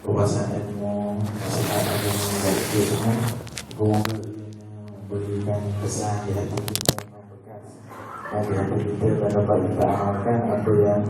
Kuasaan ilmu, nasihat agama bagi semua. Semoga berikan kesan di hati kita, membekas bagi hati kita dan dapat kita amalkan apa yang